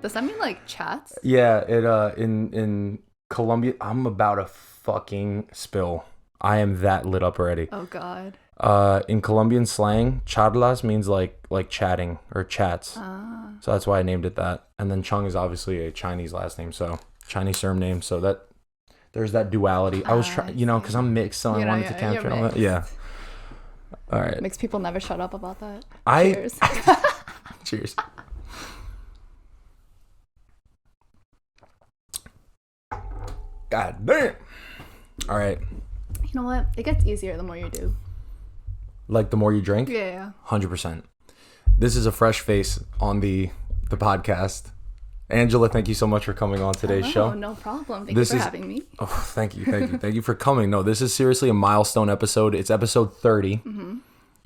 Does that mean like chats? Yeah, it in Colombia, I'm about to fucking spill. I am that lit up already. Oh God. In Colombian slang, charlas means like chatting or chats. Ah. So that's why I named it that. And then Chung is obviously a Chinese last name, so Chinese surname. So that there's that duality. I was trying, because I'm mixed, so I wanted to capture all that. Yeah. All right. Makes people never shut up about that. Cheers. Cheers. God damn. All right. You know what? It gets easier the more you do. Like the more you drink? Yeah. 100%. This is a fresh face on the podcast. Angela, thank you so much for coming on today's show. No problem. Thank you for having me. Oh, thank you. Thank you for coming. No, this is seriously a milestone episode. It's episode 30. Mm-hmm.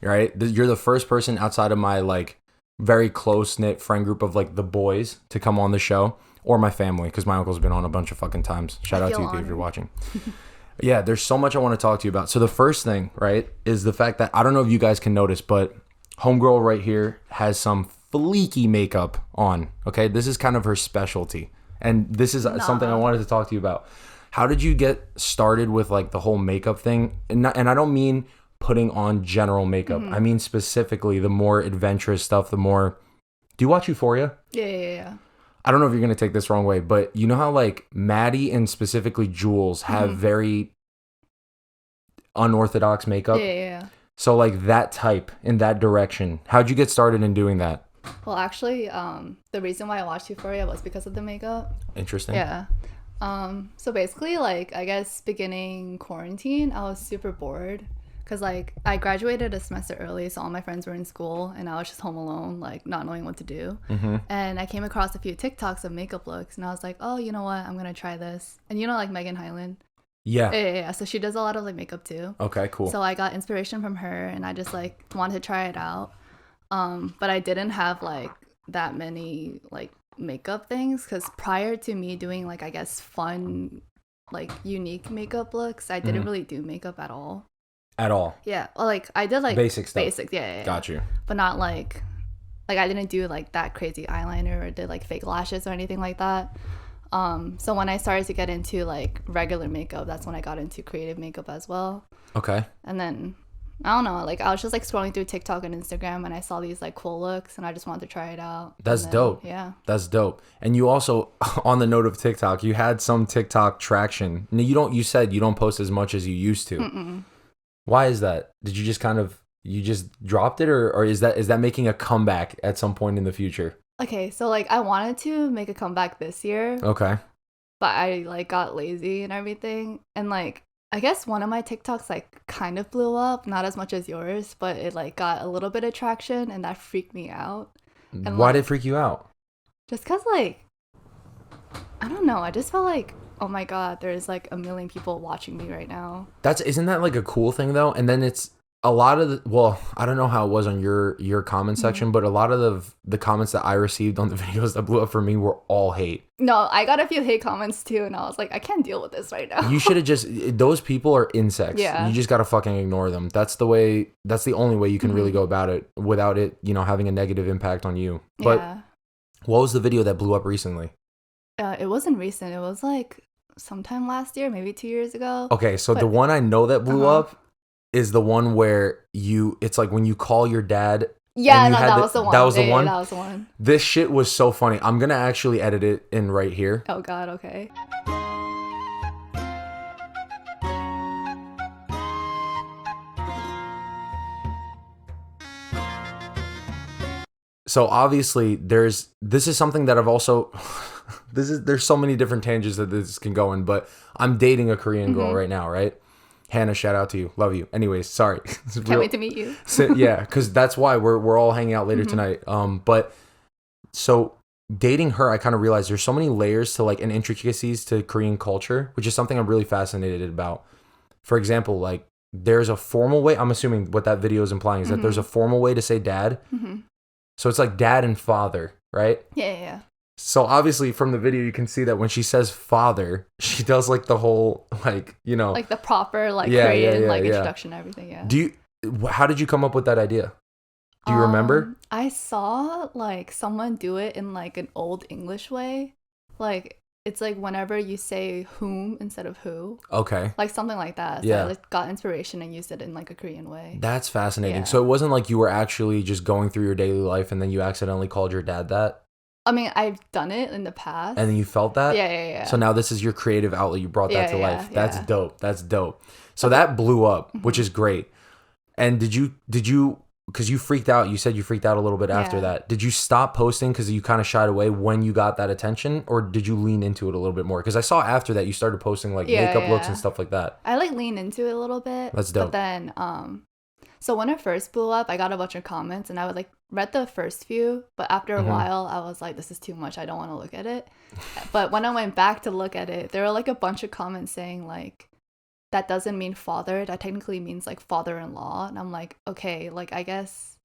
Right? You're the first person outside of my like very close-knit friend group of like the boys to come on the show, or my family, because my uncle's been on a bunch of fucking times. Shout out to you, Dave, if you're watching. Yeah, there's so much I want to talk to you about. So the first thing, right, is the fact that I don't know if you guys can notice, but homegirl right here has some fleeky makeup on. Okay, this is kind of her specialty, and this is something I wanted to talk to you about. How did you get started with like the whole makeup thing? And I don't mean putting on general makeup. I mean specifically the more adventurous stuff. The more. Do you watch Euphoria? Yeah. I don't know if you're gonna take this wrong way, but you know how like Maddie and specifically Jules have very unorthodox makeup. Yeah. So like that type in that direction. How'd you get started in doing that? Well, actually, the reason why I watched Euphoria was because of the makeup. Interesting. Yeah. So basically, like, I guess beginning quarantine, I was super bored because, like, I graduated a semester early, so all my friends were in school, and I was just home alone, like, not knowing what to do. Mm-hmm. And I came across a few TikToks of makeup looks, and I was like, oh, you know what? I'm going to try this. And you know, like, Megan Highland? Yeah. So she does a lot of, like, makeup, too. Okay, cool. So I got inspiration from her, and I just, like, wanted to try it out. But I didn't have, like, that many, like, makeup things, because prior to me doing, like, I guess fun, like, unique makeup looks, I didn't really do makeup at all. Yeah. Well, like, I did, like, basic stuff. Basics, yeah. Got you. But not, like I didn't do, like, that crazy eyeliner or did, like, fake lashes or anything like that. So when I started to get into, like, regular makeup, that's when I got into creative makeup as well. Okay. And then I don't know, like, I was just, like, scrolling through TikTok and Instagram, and I saw these, like, cool looks, and I just wanted to try it out. That's dope. Yeah. That's dope. And you also, on the note of TikTok, you had some TikTok traction. Now, you said you don't post as much as you used to. Mm-mm. Why is that? Did you just you just dropped it, or is that making a comeback at some point in the future? Okay, so, like, I wanted to make a comeback this year. Okay. But I, like, got lazy and everything, and, like, I guess one of my TikToks, like, kind of blew up, not as much as yours, but it, like, got a little bit of traction, and that freaked me out. And why did it freak you out? Just because, like, I don't know, I just felt like, oh my God, there's, like, a million people watching me right now. Isn't that, like, a cool thing, though? And then it's a lot of I don't know how it was on your comment section, but a lot of the comments that I received on the videos that blew up for me were all hate. No, I got a few hate comments too, and I was like, I can't deal with this right now. You should have those people are insects. Yeah. You just gotta fucking ignore them. That's the only way you can really go about it without it, having a negative impact on you. But what was the video that blew up recently? It wasn't recent. It was like sometime last year, maybe 2 years ago. Okay, so the one I know that blew up is the one where it's like when you call your dad. Yeah, no, that was the one. That was the one? That was the one. This shit was so funny. I'm going to actually edit it in right here. Oh, God, okay. So obviously this is something that I've also, there's so many different tangents that this can go in, but I'm dating a Korean girl right now, right? Hannah, shout out to you. Love you. Anyways, sorry. Can't wait to meet you. Yeah, because that's why we're all hanging out later tonight. But so dating her, I kind of realized there's so many layers to like and intricacies to Korean culture, which is something I'm really fascinated about. For example, like there's a formal way. I'm assuming what that video is implying is that there's a formal way to say dad. Mm-hmm. So it's like dad and father, right? Yeah. So obviously from the video, you can see that when she says father, she does like the whole, like, like the proper, like Korean, introduction and everything. Yeah. How did you come up with that idea? Do you remember? I saw like someone do it in like an old English way. Like it's like whenever you say whom instead of who. Okay. Like something like that. So Yeah. I like got inspiration and used it in like a Korean way. That's fascinating. Yeah. So it wasn't like you were actually just going through your daily life and then you accidentally called your dad that? I mean, I've done it in the past. And then you felt that? Yeah. So now this is your creative outlet. You brought that to life. That's yeah. dope. That's dope. So that blew up, which is great. And did you, because you freaked out, you said you freaked out a little bit after that. Did you stop posting because you kind of shied away when you got that attention? Or did you lean into it a little bit more? Because I saw after that you started posting like makeup looks and stuff like that. I like leaned into it a little bit. That's dope. But then, so when it first blew up, I got a bunch of comments and I would like read the first few. But after a while, I was like, this is too much. I don't want to look at it. But when I went back to look at it, there were like a bunch of comments saying like, that doesn't mean father. That technically means like father-in-law. And I'm like, okay, like I guess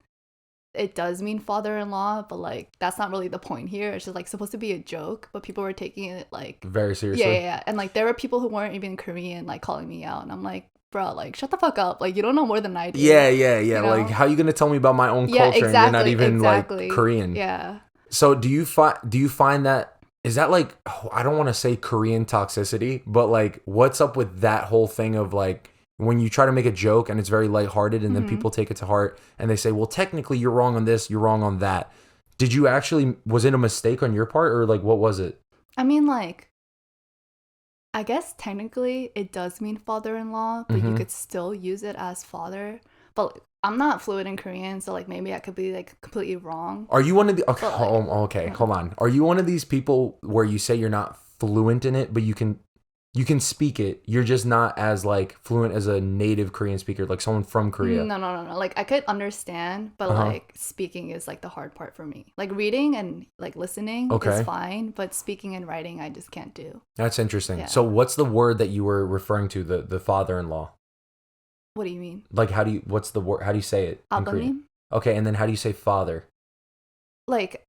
it does mean father-in-law, but like that's not really the point here. It's just like supposed to be a joke, but people were taking it like very seriously. Yeah. And like there were people who weren't even Korean like calling me out, and I'm like, bro, like shut the fuck up. Like you don't know more than I do. Yeah. You know? Like how are you gonna tell me about my own culture and you're not even like Korean? Yeah. So do you find that, is that like, I don't want to say Korean toxicity, but like what's up with that whole thing of like when you try to make a joke and it's very lighthearted and then people take it to heart and they say, well, technically you're wrong on this, you're wrong on that. Did you actually, was it a mistake on your part or like what was it? I mean, like, I guess technically it does mean father-in-law, but you could still use it as father. But I'm not fluent in Korean, so like maybe I could be like completely wrong. Are you one of the okay? But, like, okay, hold on. Are you one of these people where you say you're not fluent in it, but you can speak it? You're just not as like fluent as a native Korean speaker, like someone from Korea. No. Like I could understand, but like speaking is like the hard part for me. Like reading and like listening is fine, but speaking and writing I just can't do. That's interesting. Yeah. So what's the word that you were referring to? The father-in-law. What do you mean? Like what's the word? How do you say it in Korean? Okay, and then how do you say father? Like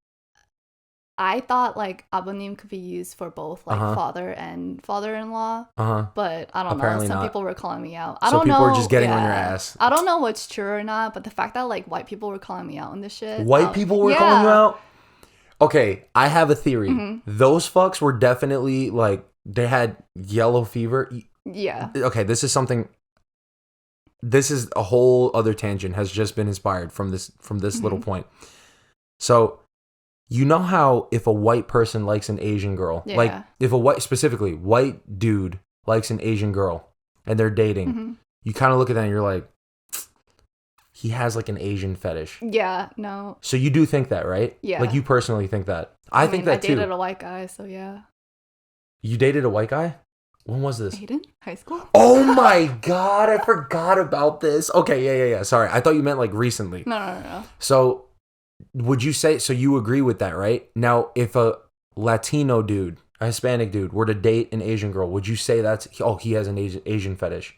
I thought like abunim could be used for both like father and father-in-law, but I don't Apparently know. Some not. people were calling me out. So people are just getting on your ass. I don't know what's true or not, but the fact that like white people were calling me out on this shit. White people were calling you out? Okay, I have a theory. Those fucks were definitely like, they had yellow fever. Yeah. Okay, this is a whole other tangent, has just been inspired from this little point. So, you know how if a white person likes an Asian girl, like if a white dude likes an Asian girl and they're dating, you kind of look at that and you're like, he has like an Asian fetish. Yeah, no. So you do think that, right? Yeah. Like you personally think that. I think that too. I dated a white guy, so yeah. You dated a white guy? When was this? Aiden? High school? Oh my God, I forgot about this. Okay, yeah. Sorry, I thought you meant like recently. No. So, would you say, so you agree with that, right? Now, if a Latino dude, a Hispanic dude, were to date an Asian girl, would you say he has an Asian fetish?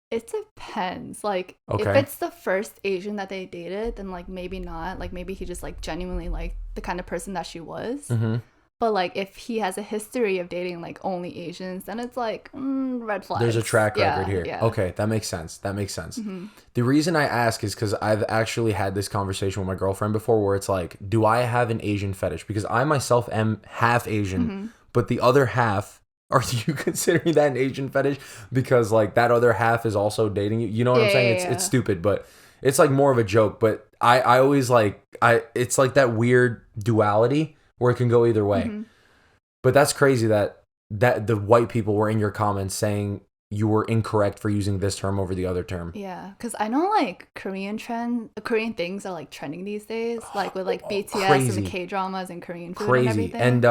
It depends. Like, if it's the first Asian that they dated, then like maybe not. Like maybe he just like genuinely liked the kind of person that she was. But like if he has a history of dating like only Asians, then it's like red flags. There's a track record here. Yeah. Okay, that makes sense. The reason I ask is because I've actually had this conversation with my girlfriend before where it's like, do I have an Asian fetish? Because I myself am half Asian, but the other half, are you considering that an Asian fetish? Because like that other half is also dating you. You know what I'm saying? It's stupid, but it's like more of a joke. But I always like, it's like that weird duality where it can go either way. But that's crazy that the white people were in your comments saying you were incorrect for using this term over the other term. Yeah, because I know like Korean things are like trending these days, like with like BTS crazy. and the K-dramas and Korean food and everything. And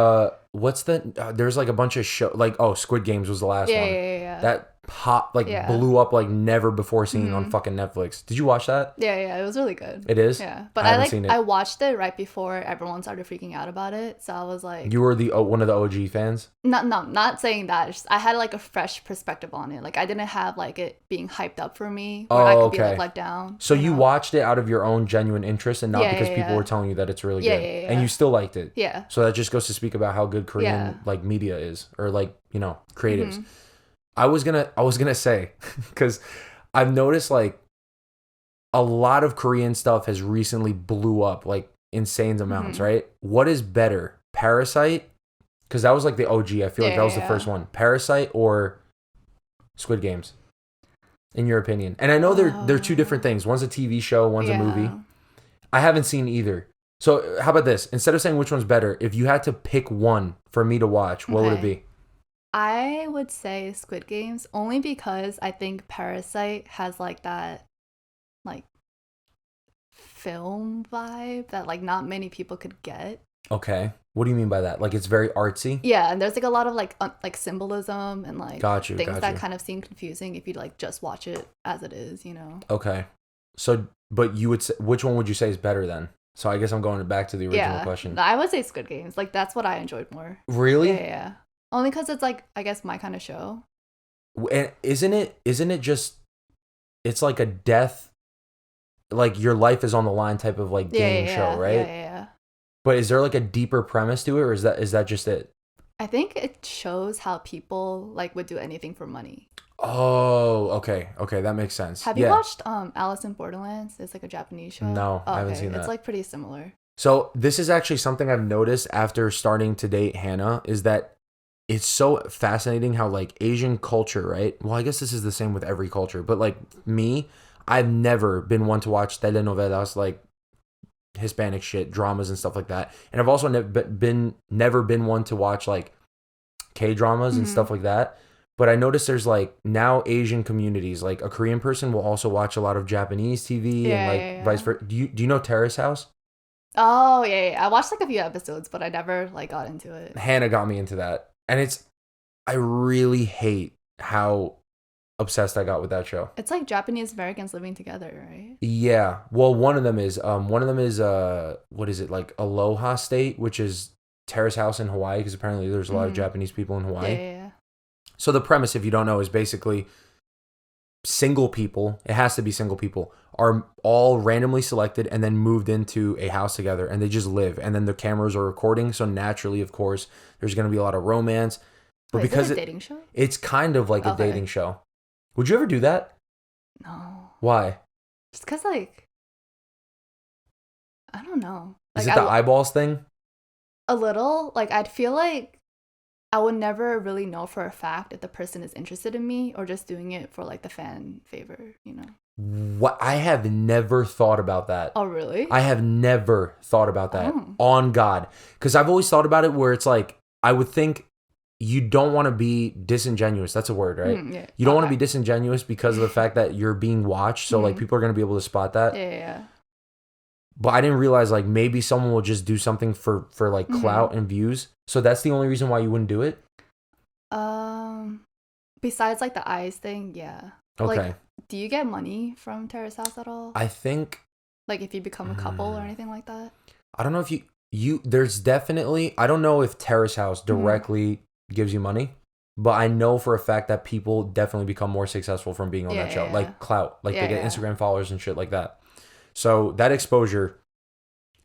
what's there's like a bunch of like Squid Games was the last one. Yeah. That blew up like never before seen on fucking Netflix. Did you watch that? Yeah, it was really good. It is? Yeah, but I watched it right before everyone started freaking out about it, so I was like, you were one of the OG fans? Not saying that. It's just, I had like a fresh perspective on it. Like I didn't have like it being hyped up for me where I could be like let down. So you watched it out of your own genuine interest and not because people were telling you that it's really good. Yeah. And you still liked it. Yeah. So that just goes to speak about how good Korean like media is, or like, creatives. I was gonna say, because I've noticed like a lot of Korean stuff has recently blew up like insane amounts, right? What is better, Parasite? Because that was like the OG. I feel like that was the first one. Parasite or Squid Games, in your opinion? And I know they're two different things. One's a TV show, one's a movie. I haven't seen either. So how about this? Instead of saying which one's better, if you had to pick one for me to watch, what would it be? I would say Squid Games, only because I think Parasite has like that like film vibe that like not many people could get. Okay. What do you mean by that? Like it's very artsy? Yeah, and there's like a lot of like symbolism and like things that kind of seem confusing if you like just watch it as it is, you know? Okay. So, but you would say, which one would you say is better then? So I guess I'm going back to the original question. I would say Squid Games. Like that's what I enjoyed more. Really? Yeah. Only because it's like, I guess, my kind of show. And isn't it just, it's like a death, like your life is on the line type of like game show, right? Yeah. But is there like a deeper premise to it, or is that just it? I think it shows how people like would do anything for money. Oh, okay, that makes sense. Have you watched Alice in Borderlands? It's like a Japanese show. No, I haven't seen that. It's like pretty similar. So this is actually something I've noticed after starting to date Hannah, is that it's so fascinating how like Asian culture, right? Well, I guess this is the same with every culture, but like me, I've never been one to watch telenovelas, like Hispanic shit, dramas and stuff like that. And I've also never been one to watch like K-dramas and stuff like that. But I noticed there's like now Asian communities, like a Korean person will also watch a lot of Japanese TV and like vice versa. Do you know Terrace House? Oh, yeah. I watched like a few episodes, but I never like got into it. Hannah got me into that. And I really hate how obsessed I got with that show. It's like Japanese Americans living together, right? Yeah. Well, one of them is what is it, like Aloha State, which is Terrace House in Hawaii, because apparently there's a lot of Japanese people in Hawaii. Yeah. So the premise, if you don't know, is basically single people, it has to be single people, are all randomly selected and then moved into a house together, and they just live, and then the cameras are recording, so naturally, of course, there's going to be a lot of romance. But because is it a dating show? It's kind of like a dating show. Would you ever do that? No. Why? Just because, like, I don't know. Like, is it the eyeballs thing? A little. Like, I'd feel like I would never really know for a fact if the person is interested in me or just doing it for, like, the fan favor, you know? What? I have never thought about that. Oh, really? I have never thought about that. On God. Because I've always thought about it where it's like, I would think you don't want to be disingenuous. That's a word, right? Yeah. You don't want to be disingenuous because of the fact that you're being watched. So, like, people are going to be able to spot that. Yeah. But I didn't realize, like, maybe someone will just do something for like, clout and views. So that's the only reason why you wouldn't do it? Besides, like, the eyes thing, yeah. Okay. Like, do you get money from Terrace House at all? I think... Like, if you become a couple or anything like that? I don't know if there's definitely... I don't know if Terrace House directly gives you money, but I know for a fact that people definitely become more successful from being on that show. Like, clout. Like, they get Instagram followers and shit like that. So, that exposure,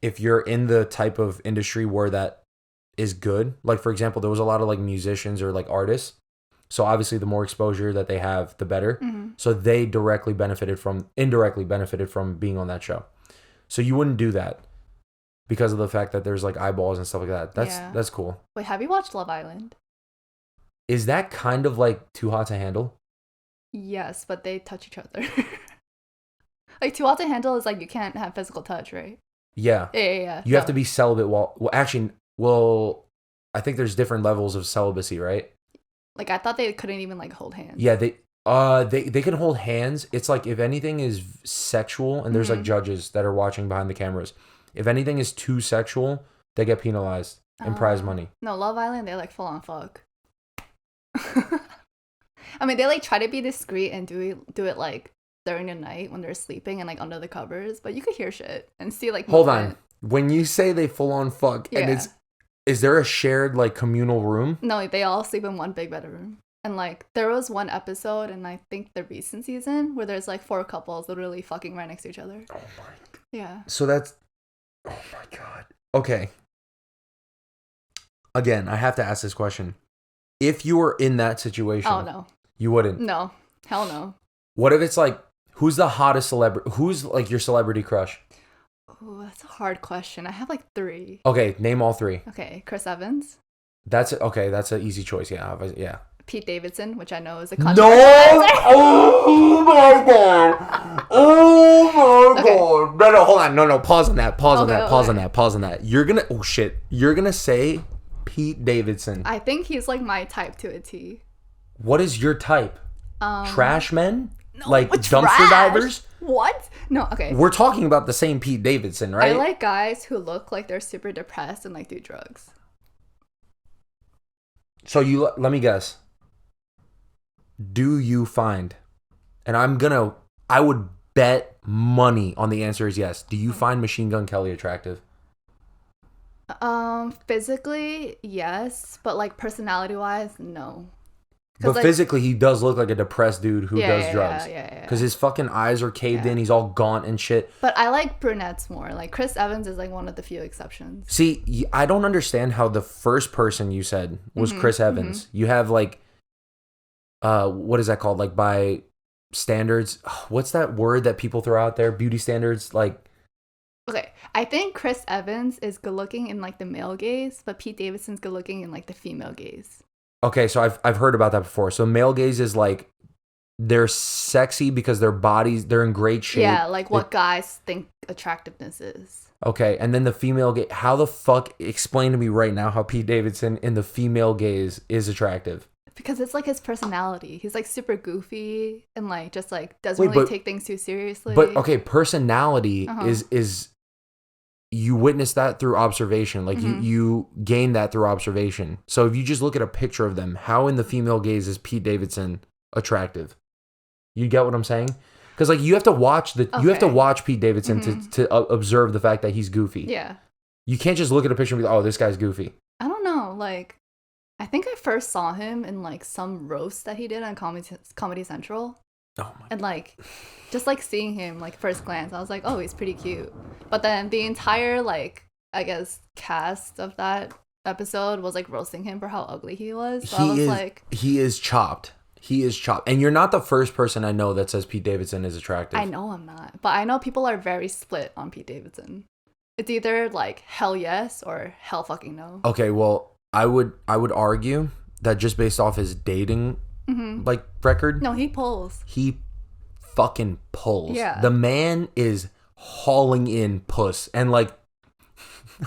if you're in the type of industry where that is good, like, for example, there was a lot of, like, musicians or, like, artists. So obviously the more exposure that they have, the better. So they indirectly benefited from being on that show. So you wouldn't do that because of the fact that there's like eyeballs and stuff like that. That's cool. Wait, have you watched Love Island? Is that kind of like Too Hot to Handle? Yes, but they touch each other. Like Too Hot to Handle is like you can't have physical touch, right? Yeah. Yeah. You have to be celibate I think there's different levels of celibacy, right? Like, I thought they couldn't even, like, hold hands. Yeah, they can hold hands. It's like if anything is sexual, and there's, like, judges that are watching behind the cameras. If anything is too sexual, they get penalized and prize money. No, Love Island, they, like, full on fuck. I mean, they, like, try to be discreet and do it, like, during the night when they're sleeping and, like, under the covers. But you could hear shit and see, like, hold on. When you say they full on fuck, and it's... Is there a shared, like, communal room? No, they all sleep in one big bedroom. And, like, there was one episode in, I think, the recent season where there's, like, 4 couples literally fucking right next to each other. Oh, my God. Yeah. So that's... Oh, my God. Okay. Again, I have to ask this question. If you were in that situation... Oh, no. You wouldn't? No. Hell no. What if it's, like... Who's the hottest celebrity? Who's like your celebrity crush? Oh, that's a hard question. I have like 3. Okay, name all 3. Okay, Chris Evans. That's an easy choice. Yeah. Pete Davidson, which I know is a No! controversial answer. Oh my god! Oh my god! No, hold on. No, pause on that. Pause on that. You're gonna say Pete Davidson. I think he's like my type to a T. What is your type? Trash men? No, like trash. Dumpster divers? What? No, okay. We're talking about the same Pete Davidson, right? I like guys who look like they're super depressed and like do drugs. So let me guess. Do you find, and I would bet money on the answer is yes. Do you find Machine Gun Kelly attractive? Physically, yes, but like personality-wise, no. But like, physically, he does look like a depressed dude who does drugs. Yeah. Because his fucking eyes are caved in. He's all gaunt and shit. But I like brunettes more. Like Chris Evans is like one of the few exceptions. See, I don't understand how the first person you said was Chris Evans. You have like, what is that called? Like by standards. What's that word that people throw out there? Beauty standards, like. Okay, I think Chris Evans is good looking in like the male gaze, but Pete Davidson's good looking in like the female gaze. Okay, so I've heard about that before. So male gaze is like they're sexy because their bodies, they're in great shape. Yeah, like what guys think attractiveness is. Okay, and then the female gaze, how the fuck, explain to me right now how Pete Davidson in the female gaze is attractive. Because it's like his personality. He's like super goofy and like just like doesn't really take things too seriously. But okay, personality is you witness that through observation. Like you gain that through observation. So if you just look at a picture of them, how in the female gaze is Pete Davidson attractive? You get what I'm saying? Because like you have to watch you have to watch Pete Davidson to observe the fact that he's goofy. Yeah. You can't just look at a picture and be like, oh, this guy's goofy. I don't know. Like, I think I first saw him in like some roast that he did on Comedy Central. Oh my. And like, just like seeing him like first glance, I was like, oh, he's pretty cute. But then the entire like, I guess, cast of that episode was like roasting him for how ugly he was. So he is chopped. He is chopped. And you're not the first person I know that says Pete Davidson is attractive. I know I'm not. But I know people are very split on Pete Davidson. It's either like hell yes or hell fucking no. Okay, well, I would argue that just based off his dating like record. No, he pulls. He fucking pulls. Yeah. The man is hauling in puss. And like,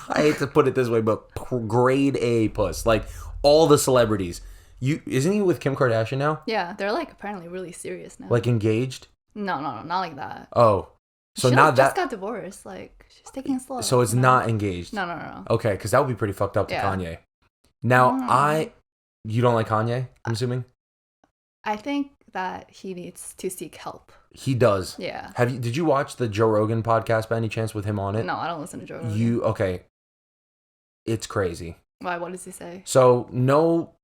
I hate to put it this way, but grade A puss. Like all the celebrities. Isn't he with Kim Kardashian now? Yeah, they're like apparently really serious now. Like engaged? No, not like that. Oh. So she not that. Just got divorced. Like she's taking it slow. So it's not engaged. No. Okay, because that would be pretty fucked up to Kanye. Now you don't like Kanye? I'm assuming. I think that he needs to seek help. He does. Yeah. Did you watch the Joe Rogan podcast by any chance with him on it? No, I don't listen to Joe Rogan. Okay. It's crazy. Why? What does he say? So no,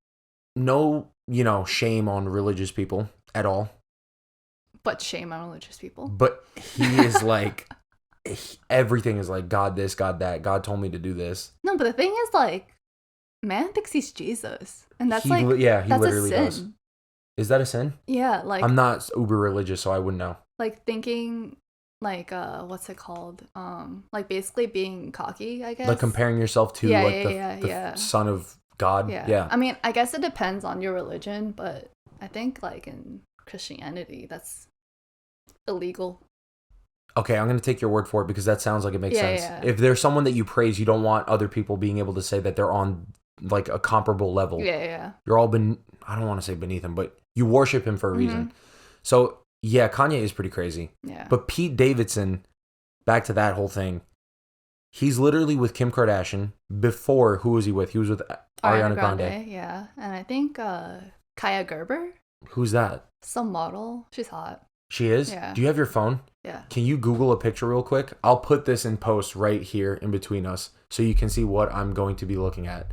shame on religious people at all. But shame on religious people. But he is like, everything is like, God this, God that. God told me to do this. No, but the thing is like, man thinks he's Jesus. And that's he that's literally a sin. Does. Is that a sin? Yeah, like I'm not uber religious, so I wouldn't know. Like thinking like what's it called? Like basically being cocky, I guess. Like comparing yourself to the son of God. Yeah. I mean, I guess it depends on your religion, but I think like in Christianity that's illegal. Okay, I'm going to take your word for it because that sounds like it makes sense. Yeah. If there's someone that you praise, you don't want other people being able to say that they're on like a comparable level. Yeah. You're all I don't want to say beneath him, but you worship him for a reason. So, yeah, Kanye is pretty crazy. Yeah. But Pete Davidson, back to that whole thing, he's literally with Kim Kardashian. Before, who was he with? He was with Ariana Grande. Yeah. And I think Kaya Gerber. Who's that? Some model. She's hot. She is? Yeah. Do you have your phone? Yeah. Can you Google a picture real quick? I'll put this in post right here in between us so you can see what I'm going to be looking at.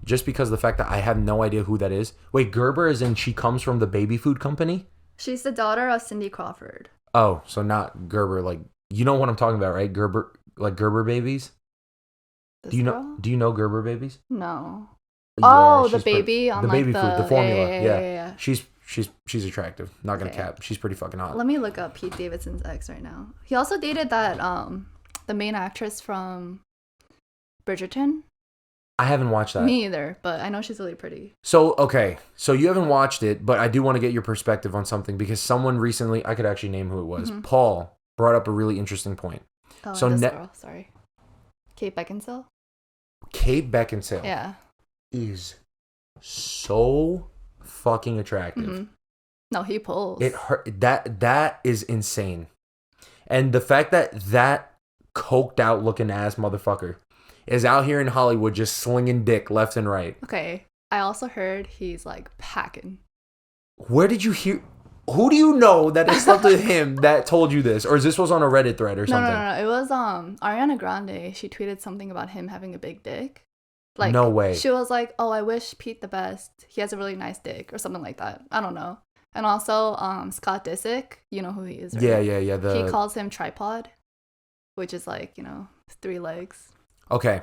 Just because of the fact that I have no idea who that is. Wait, Gerber is in she comes from the baby food company? She's the daughter of Cindy Crawford. Oh, so not Gerber, like you know what I'm talking about, right? Gerber, like Gerber babies? Do you know Gerber babies? No. Yeah, the baby on the like baby food, the formula. Yeah. She's She's attractive. Not gonna cap. She's pretty fucking hot. Let me look up Pete Davidson's ex right now. He also dated that the main actress from Bridgerton. I haven't watched that. Me either, but I know she's really pretty. So, okay. So you haven't watched it, but I do want to get your perspective on something because someone recently, I could actually name who it was. Paul brought up a really interesting point. Oh, so this girl, sorry. Kate Beckinsale? Kate Beckinsale. Yeah. Is so fucking attractive. No, he pulls. It hurt. That is insane. And the fact that coked out looking ass motherfucker is out here in Hollywood just slinging dick left and right. Okay. I also heard he's like packing. Where did you hear? Who do you know that has slept with him that told you this? Or is this was on a Reddit thread or something? No. It was Ariana Grande. She tweeted something about him having a big dick. Like, no way. She was like, "Oh, I wish Pete the best. He has a really nice dick," or something like that. I don't know. And also, Scott Disick, you know who he is, right? Yeah. He calls him tripod, which is like, 3 legs. Okay.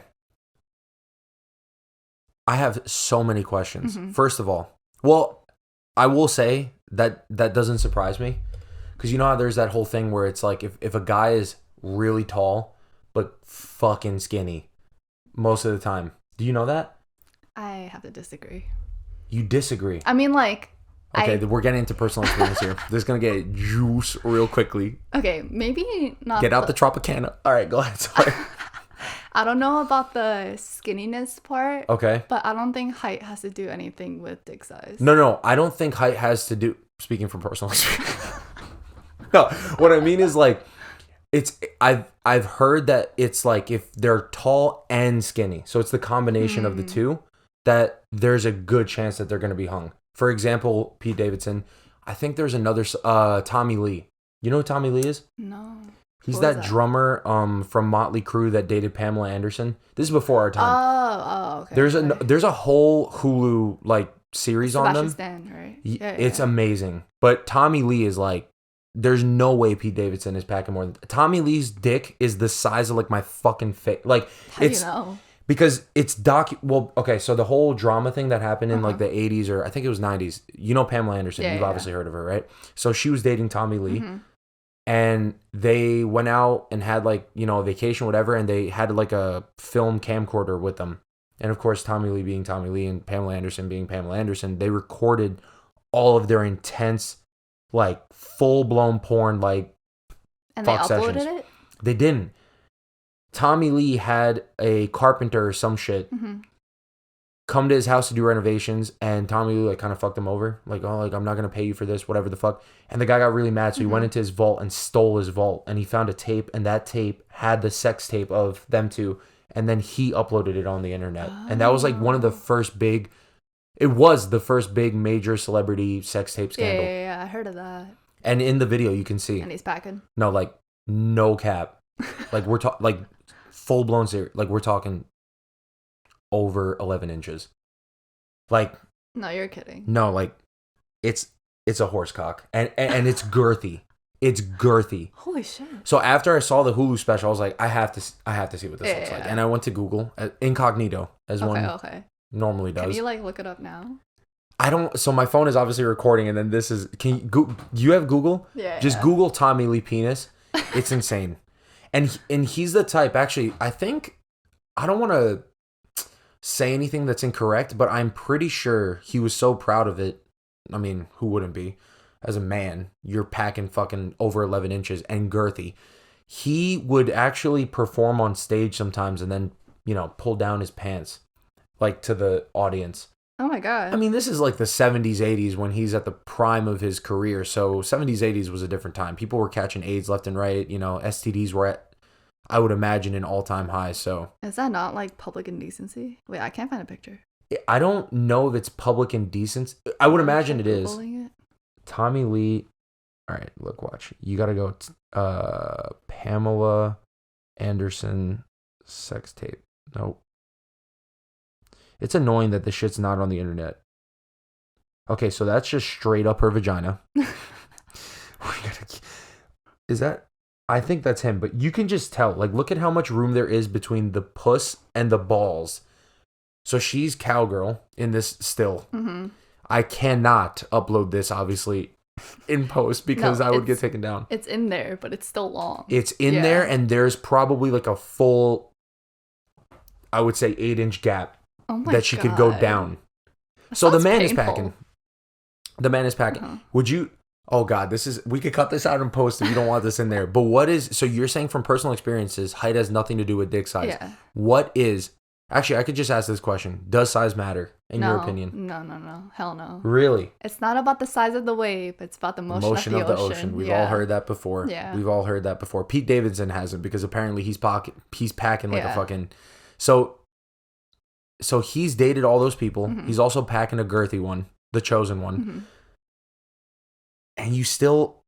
I have so many questions. First of all, well, I will say that doesn't surprise me. Because you know how there's that whole thing where it's like if a guy is really tall but fucking skinny most of the time. Do you know that? I have to disagree. You disagree? I mean, like... Okay, we're getting into personal experience here. This is going to get juice real quickly. Okay, maybe not... Get out the Tropicana. All right, go ahead. Sorry. I don't know about the skinniness part. Okay. But I don't think height has to do anything with dick size. No. I don't think height has to do... Speaking from personal experience. No, what I mean is like... I've heard that it's like if they're tall and skinny, so it's the combination of the two, that there's a good chance that they're going to be hung. For example, Pete Davidson. I think there's another Tommy Lee. You know who Tommy Lee is? No. He's that drummer from Motley Crue that dated Pamela Anderson. This is before our time. Oh, okay. There's a whole Hulu like series on them. Stan, right? Yeah, it's amazing. But Tommy Lee is like, there's no way Pete Davidson is packing more than... Tommy Lee's dick is the size of like my fucking face. Like, how do you know? Because it's Well, okay, so the whole drama thing that happened in like the 80s or I think it was 90s. You know Pamela Anderson. You've obviously heard of her, right? So she was dating Tommy Lee. And they went out and had like, a vacation, whatever. And they had like a film camcorder with them. And of course, Tommy Lee being Tommy Lee and Pamela Anderson being Pamela Anderson, they recorded all of their intense, like full-blown porn, like and fuck they uploaded sessions. It? They didn't. Tommy Lee had a carpenter or some shit come to his house to do renovations, and Tommy Lee like kind of fucked him over, like, oh, like I'm not gonna pay you for this, whatever the fuck. And the guy got really mad, so he went into his vault and stole his vault, and he found a tape, and that tape had the sex tape of them two, and then he uploaded it on the internet, and that was like one of the first big. It was the first big major celebrity sex tape scandal. Yeah, I heard of that. And in the video, you can see. And he's packing. No, like no cap. Like we're talking like full blown serious. Like we're talking over 11 inches. Like. No, you're kidding. No, like it's a horse cock, and it's girthy. It's girthy. Holy shit. So after I saw the Hulu special, I was like, I have to see what this looks like, and I went to Google incognito as one normally does. Can you like look it up now? I don't. So my phone is obviously recording, and then this is. Can you have Google? Yeah. Just Google Tommy Lee penis. It's insane, and he's the type. Actually, I think I don't want to say anything that's incorrect, but I'm pretty sure he was so proud of it. I mean, who wouldn't be? As a man, you're packing fucking over 11 inches and girthy. He would actually perform on stage sometimes, and then pull down his pants. Like to the audience. Oh my god. I mean, this is like the 70s, 80s when he's at the prime of his career. So 70s, 80s was a different time. People were catching AIDS left and right. STDs were at, I would imagine, an all-time high. So is that not like public indecency? Wait, I can't find a picture. I don't know if it's public indecency. I would imagine it is. Tommy Lee. All right, look, watch. You got to go Pamela Anderson sex tape. Nope. It's annoying that the shit's not on the internet. Okay, so that's just straight up her vagina. Is that... I think that's him, but you can just tell. Like, look at how much room there is between the puss and the balls. So she's cowgirl in this still. I cannot upload this, obviously, in post because I would get taken down. It's in there, but it's still long. It's in there, and there's probably like a full, I would say, 8-inch gap that she could go down. So the man is packing. The man is packing. Would you... Oh, God, we could cut this out in post if you don't want this in there. But so you're saying from personal experiences, height has nothing to do with dick size. Yeah. What is... Actually, I could just ask this question. Does size matter, in your opinion? No. Hell no. Really? It's not about the size of the wave. It's about the motion of the ocean. We've all heard that before. Yeah. We've all heard that before. Pete Davidson hasn't because apparently he's packing like a fucking... So he's dated all those people. Mm-hmm. He's also packing a girthy one, the chosen one. Mm-hmm. And you still...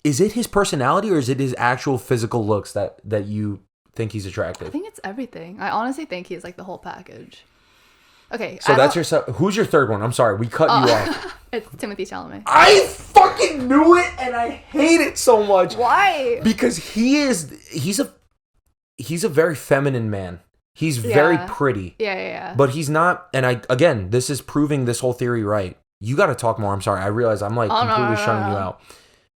Is it his personality or is it his actual physical looks that you... think he's attractive? I think it's everything. I honestly think he's like the whole package. Okay. So who's your third one? I'm sorry. We cut you off. It's Timothée Chalamet. I fucking knew it and I hate it so much. Why? Because he's a very feminine man. He's very pretty. Yeah. But he's not, and this is proving this whole theory right. You got to talk more. I'm sorry. I realize I'm like completely shutting you out.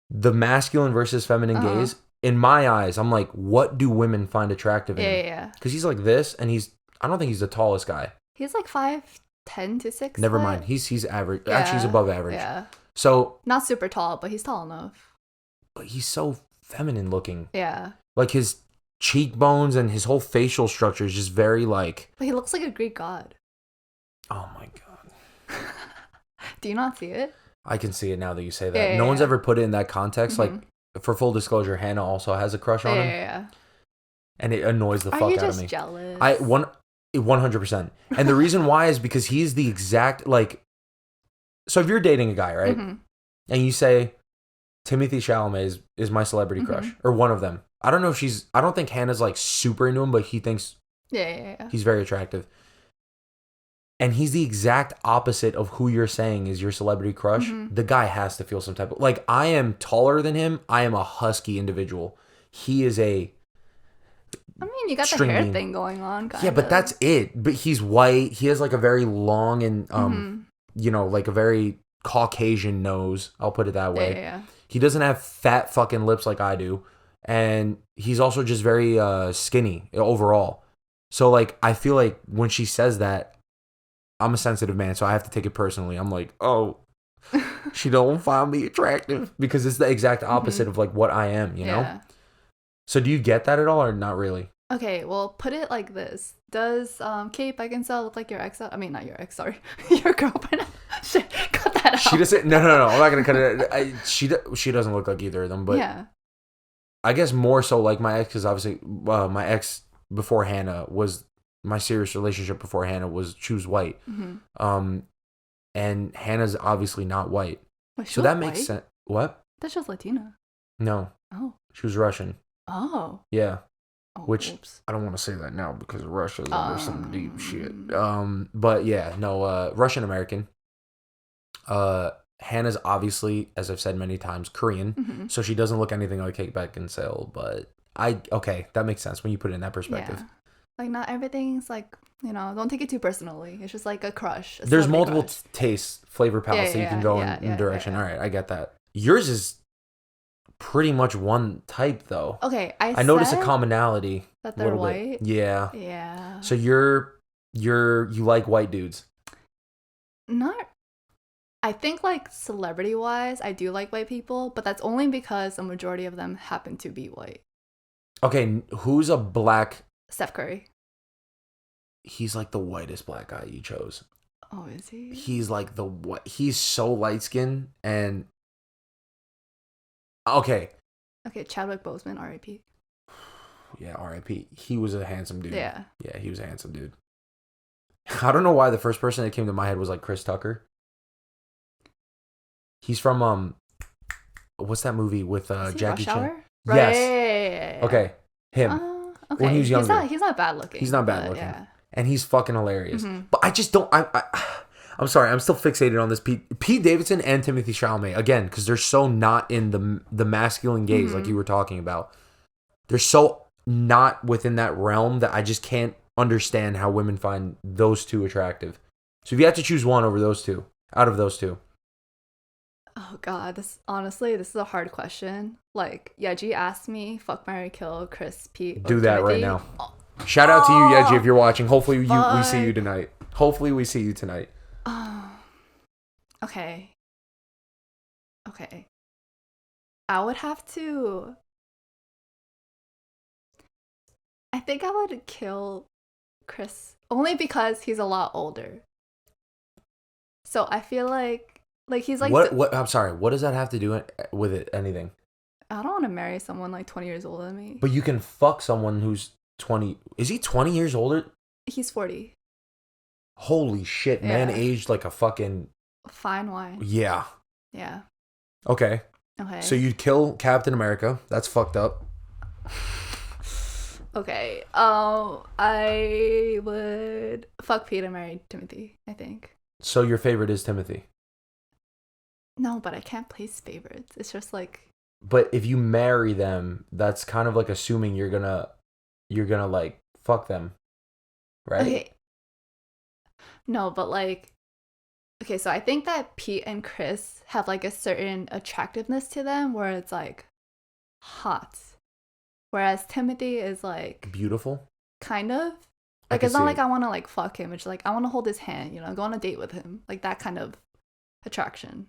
The masculine versus feminine gaze. In my eyes, I'm like, what do women find attractive in him? Yeah. Because he's like this, and I don't think he's the tallest guy. He's like 5'10" to 6'. Never mind. He's average. Yeah. Actually, he's above average. Yeah. So not super tall, but he's tall enough. But he's so feminine looking. Yeah. Like his cheekbones and his whole facial structure is just very like. But he looks like a Greek god. Oh my god. Do you not see it? I can see it now that you say that. No one's ever put it in that context. Mm-hmm. Like. For full disclosure, Hannah also has a crush on him. Yeah. And it annoys the fuck out of me. Are you just jealous? 100%. And the reason why is because he's the exact, like... So if you're dating a guy, right? Mm-hmm. And you say, Timothée Chalamet is my celebrity crush. Or one of them. I don't know if I don't think Hannah's like super into him, but he thinks... Yeah. He's very attractive. And he's the exact opposite of who you're saying is your celebrity crush. Mm-hmm. The guy has to feel some type of... Like, I am taller than him. I am a husky individual. He is a... I mean, you got the hair thing going on, kind of. But that's it. But he's white. He has, like, a very long and, like a very Caucasian nose. I'll put it that way. Yeah. He doesn't have fat fucking lips like I do. And he's also just very skinny overall. So, like, I feel like when she says that, I'm a sensitive man, so I have to take it personally. I'm like, oh, she don't find me attractive because it's the exact opposite of like what I am, you know? So do you get that at all or not really? Okay, well, put it like this. Does Kate Beckinsale look like your ex? I mean, not your ex, sorry. Your girlfriend. Shit, cut that out. She doesn't, no. I'm not going to cut it. She doesn't look like either of them, but yeah. I guess more so like my ex because obviously my ex before Hannah was... My serious relationship before Hannah she was white. Mm-hmm. And Hannah's obviously not white. Wait, so that makes sense. What? That's just Latina. No. Oh. She was Russian. Oh. Yeah. Oh, which, oops. I don't want to say that now because Russia's under some deep shit. But yeah, no, Russian American. Hannah's obviously, as I've said many times, Korean. Mm-hmm. So she doesn't look anything like Kate Beckinsale, but okay, that makes sense when you put it in that perspective. Yeah. Like, not everything's like, don't take it too personally. It's just like a crush. There's multiple tastes, flavor palettes that you can go in direction. Yeah. All right, I get that. Yours is pretty much one type, though. Okay, I noticed a commonality. That they're white? Bit. Yeah. Yeah. So you like white dudes? Not... I think, like, celebrity-wise, I do like white people, but that's only because a majority of them happen to be white. Okay, who's a black... Steph Curry. He's like the whitest black guy you chose. Oh, is he? He's like he's so light skinned and okay. Okay, Chadwick Boseman, R.I.P. Yeah, R.I.P. He was a handsome dude. Yeah. Yeah, he was a handsome dude. I don't know why the first person that came to my head was like Chris Tucker. He's from what's that movie with Jackie Chan? Right. Yes. Yeah. Okay, him. Okay. When he was younger. He's not bad looking. He's not bad looking. Yeah. And he's fucking hilarious. Mm-hmm. But I just don't... I'm sorry. I'm still fixated on this. Pete Davidson and Timothée Chalamet. Again, because they're so not in the masculine gaze like you were talking about. They're so not within that realm that I just can't understand how women find those two attractive. So if you had to choose one over those two, out of those two. Oh God, this is a hard question. Like, Yeji asked me, fuck, marry, kill, Chris, Pete, or Do that Timothy. right now. Shout out to you, Yeji, if you're watching. Hopefully we see you tonight. Okay. I would have to... I think I would kill Chris only because he's a lot older. So I feel like he's like... What? I'm sorry. What does that have to do with it? Anything? I don't want to marry someone like 20 years older than me. But you can fuck someone who's 20. Is he 20 years older? He's 40. Holy shit, man. Aged like a fucking... fine wine. Yeah. Yeah. Okay. So you'd kill Captain America. That's fucked up. Okay. I would fuck Pete and marry Timothy, I think. So your favorite is Timothy? No, but I can't place favorites. It's just like... But if you marry them, that's kind of like assuming you're gonna like fuck them, right? Okay. No, but like... Okay, so I think that Pete and Chris have like a certain attractiveness to them where it's like hot. Whereas Timothy is like... beautiful? Kind of. Like, it's not like I want to like fuck him. It's like I want to hold his hand, you know, go on a date with him. Like that kind of attraction.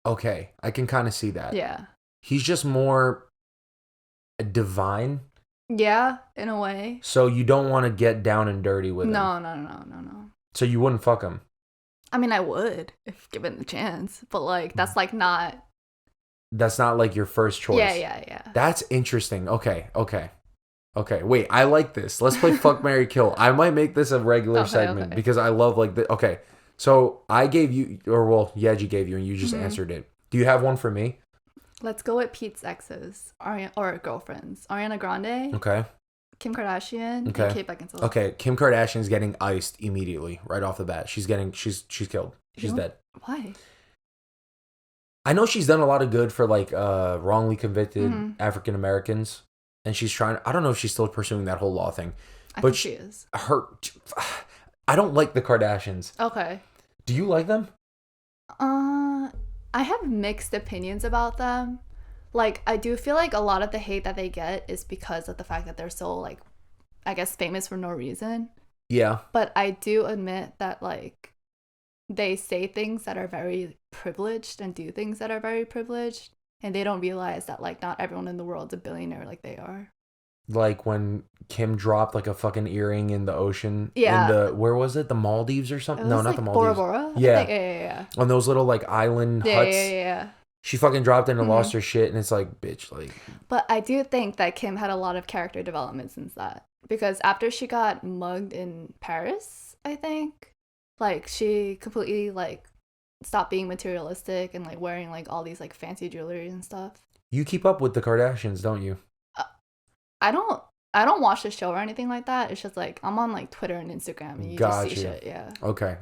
Okay, I can kind of see that. Yeah. He's just more divine. Yeah, in a way. So you don't want to get down and dirty with him. No. So you wouldn't fuck him? I mean, I would if given the chance, but like that's like not... That's not like your first choice. Yeah. That's interesting. Okay. Wait, I like this. Let's play Fuck, Marry, Kill. I might make this a regular segment because I love like the... Okay, so I gave you, or well, Yeji gave you and you just answered it. Do you have one for me? Let's go with Pete's exes or girlfriends. Ariana Grande. Okay. Kim Kardashian. Okay. And Kate Beckinsale. Okay, Kim Kardashian's getting iced immediately right off the bat. She's killed. She's dead. Why? I know she's done a lot of good for like wrongly convicted African Americans, and she's trying. I don't know if she's still pursuing that whole law thing, but she is. I don't like the Kardashians. Okay. Do you like them? I have mixed opinions about them. Like, I do feel like a lot of the hate that they get is because of the fact that they're so like, I guess, famous for no reason. Yeah. But I do admit that like, they say things that are very privileged and do things that are very privileged, and they don't realize that like not everyone in the world's a billionaire like they are. Like when Kim dropped like a fucking earring in the ocean. Yeah. Where was it? The Maldives or something? No, not like the Maldives. Bora Bora? Yeah. Yeah. On those little like island huts. Yeah. She fucking dropped in and lost her shit, and it's like, bitch, like. But I do think that Kim had a lot of character development since that, because after she got mugged in Paris, I think, like she completely like stopped being materialistic and like wearing like all these like fancy jewelry and stuff. You keep up with the Kardashians, don't you? I don't watch the show or anything like that. It's just like I'm on like Twitter and Instagram and you just see shit. Yeah. Okay.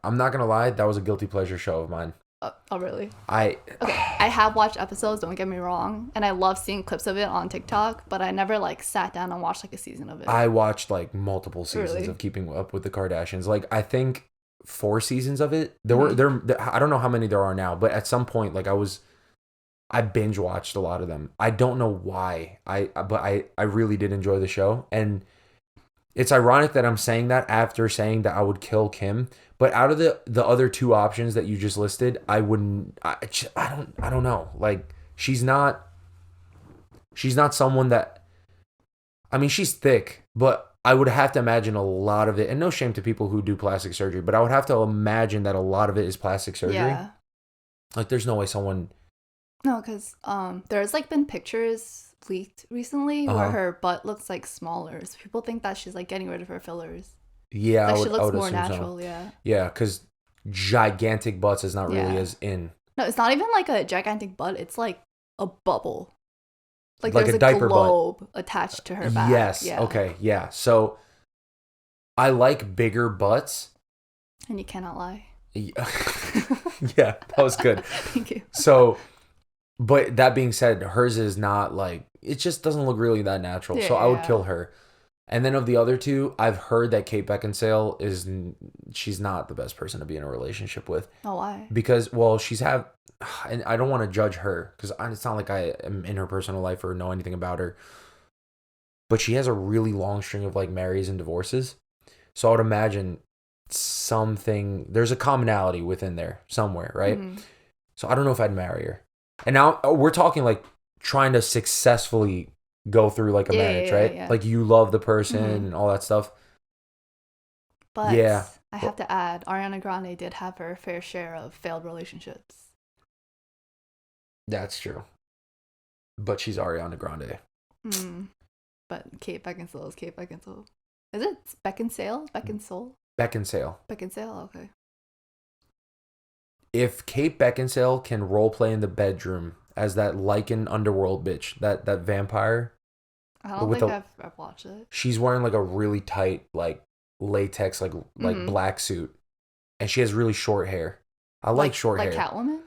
I'm not gonna lie, that was a guilty pleasure show of mine. Oh really? I have watched episodes, don't get me wrong, and I love seeing clips of it on TikTok, but I never like sat down and watched like a season of it. I watched like multiple seasons of Keeping Up with the Kardashians. Like I think 4 seasons of it. There I don't know how many there are now, but at some point like I binge watched a lot of them. I don't know why. But I really did enjoy the show, and it's ironic that I'm saying that after saying that I would kill Kim. But out of the other 2 options that you just listed, I wouldn't. I don't know. Like she's not someone that. I mean, she's thick, but I would have to imagine a lot of it. And no shame to people who do plastic surgery, but I would have to imagine that a lot of it is plastic surgery. Yeah. Like, there's no way someone. No, because there's like been pictures leaked recently where her butt looks like smaller, so people think that she's like getting rid of her fillers. Yeah, like she looks more natural. So. Yeah, because gigantic butts is not really as in. No, it's not even like a gigantic butt. It's like a bubble. Like there's a diaper globe butt attached to her back. Yes. Yeah. Okay. Yeah. So I like bigger butts. And you cannot lie. Yeah, that was good. Thank you. So, but that being said, hers is not like, it just doesn't look really that natural. So I would kill her. And then of the other two, I've heard that Kate Beckinsale she's not the best person to be in a relationship with. Oh, why? Because, well, and I don't want to judge her because it's not like I am in her personal life or know anything about her. But she has a really long string of like marries and divorces. So I would imagine there's a commonality within there somewhere, right? Mm-hmm. So I don't know if I'd marry her. And now we're talking like trying to successfully go through like a marriage, right? Yeah. Like you love the person and all that stuff. But yeah, I have to add, Ariana Grande did have her fair share of failed relationships. That's true. But she's Ariana Grande. But Kate Beckinsale is Kate Beckinsale. Is it Beckinsale? Beckinsale? Beckinsale. Beckinsale, okay. If Kate Beckinsale can role play in the bedroom as that Lycan underworld bitch, that vampire. I don't think I've watched it. She's wearing like a really tight, like latex, like black suit. And she has really short hair. I like short hair. Like Catwoman?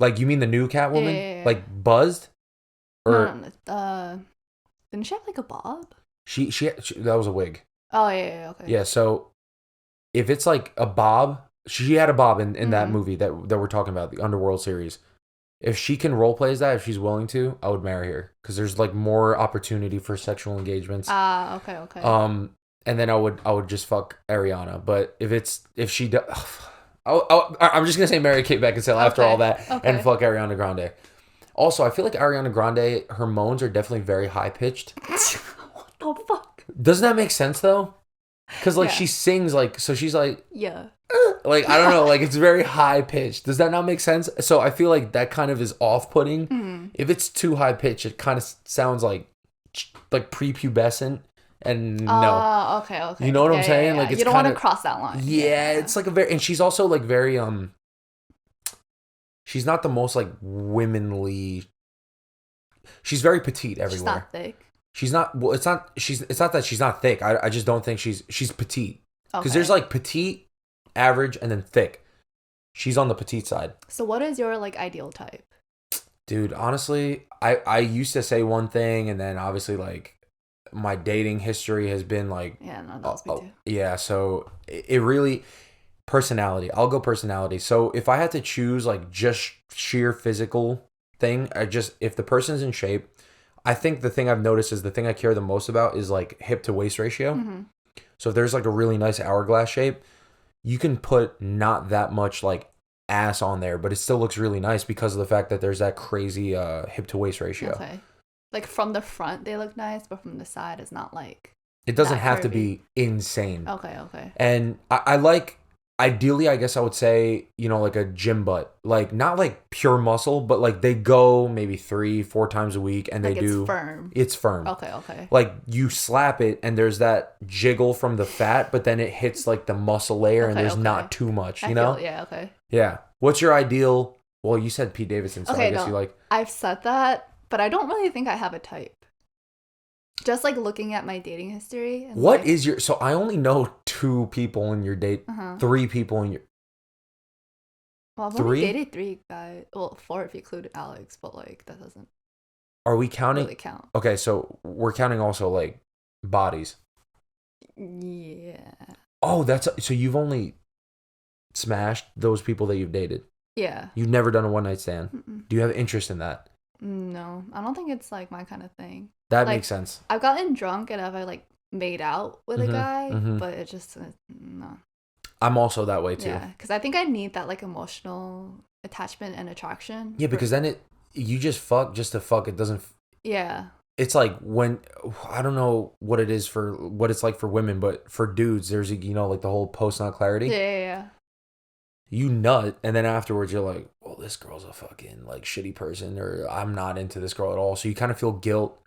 Like, you mean the new Catwoman? Yeah. Like buzzed? Or no. Didn't she have like a bob? She that was a wig. Oh yeah, okay. Yeah, so if it's like a bob, she had a bob in that movie that we're talking about, the Underworld series. If she can role play as that, if she's willing to, I would marry her because there's like more opportunity for sexual engagements. Okay. And then I would just fuck Ariana. But if she does, I'm just gonna say marry Kate Beckinsale after all that and fuck Ariana Grande. Also, I feel like Ariana Grande, her moans are definitely very high pitched. What the fuck? Doesn't that make sense though? Because like she sings like, so she's like, yeah. Like, I don't know, like it's very high pitched. Does that not make sense? So I feel like that kind of is off-putting. If it's too high pitched, it kind of sounds like prepubescent. And no. Okay. You know what I'm saying? Yeah. Like it's you don't want to cross that line. Yeah, it's like and she's also like very she's not the most like womanly. She's very petite everywhere. She's not thick. She's not. Well, it's not that she's not thick. I just don't think she's petite. Because there's like petite, average, and then thick. She's on the petite side. So what is your like ideal type? Dude, honestly, I used to say one thing, and then obviously like my dating history has been like that was me too. Yeah, so it really personality. I'll go personality. So if I had to choose like just sheer physical thing, if the person's in shape, I think the thing I've noticed is the thing I care the most about is like hip to waist ratio. So if there's like a really nice hourglass shape, you can put not that much like ass on there, but it still looks really nice because of the fact that there's that crazy hip to waist ratio. Okay. Like from the front they look nice, but from the side it's not like it doesn't have to be insane. Okay. And I like, ideally, I guess I would say, like a gym butt. Like, not like pure muscle, but like they go maybe 3-4 times a week and like they do. It's firm. It's firm. Okay. Like you slap it and there's that jiggle from the fat, but then it hits like the muscle layer and there's not too much, okay. Yeah. What's your ideal? Well, you said Pete Davidson, so I guess you like. I've said that, but I don't really think I have a type. Just like looking at my dating history. And what is your? So I only know 2 people in your date. 3 people in your. Well, I've only dated 3 guys. Well, 4 if you include Alex, but like that doesn't. Are we counting? Really count. Okay, so we're counting also like bodies. Yeah. Oh, so you've only smashed those people that you've dated. Yeah. You've never done a one night stand. Do you have interest in that? No, I don't think it's like my kind of thing. That makes sense. I've gotten drunk and I've like made out with a guy, but it just no. I'm also that way too. Yeah, because I think I need that like emotional attachment and attraction. Yeah, because then you just fuck just to fuck. It doesn't. Yeah. It's like when I don't know what it's like for women, but for dudes, there's like the whole post nut clarity. Yeah. You nut, and then afterwards you're like, well, this girl's a fucking like shitty person, or I'm not into this girl at all. So you kind of feel guilt.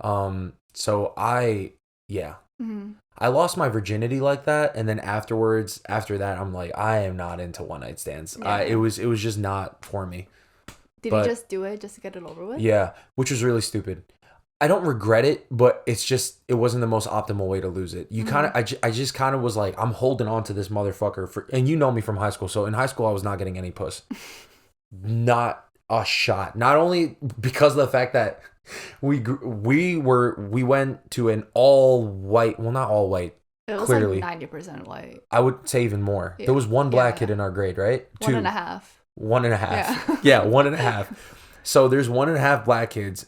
So I lost my virginity like that, and then after that, I'm like, I am not into one night stands. Yeah. It was just not for me. Did you just do it just to get it over with? Yeah, which was really stupid. I don't regret it, but it wasn't the most optimal way to lose it. I just kind of was like, I'm holding on to this motherfucker and you know me from high school. So in high school, I was not getting any puss. a shot. Not only because of the fact that we went to an all white, well, not all white. It was Clearly, like 90% white. I would say even more. Yeah. There was one black kid in our grade, right? One and a half. 1.5. Yeah, 1.5. So there's 1.5 black kids.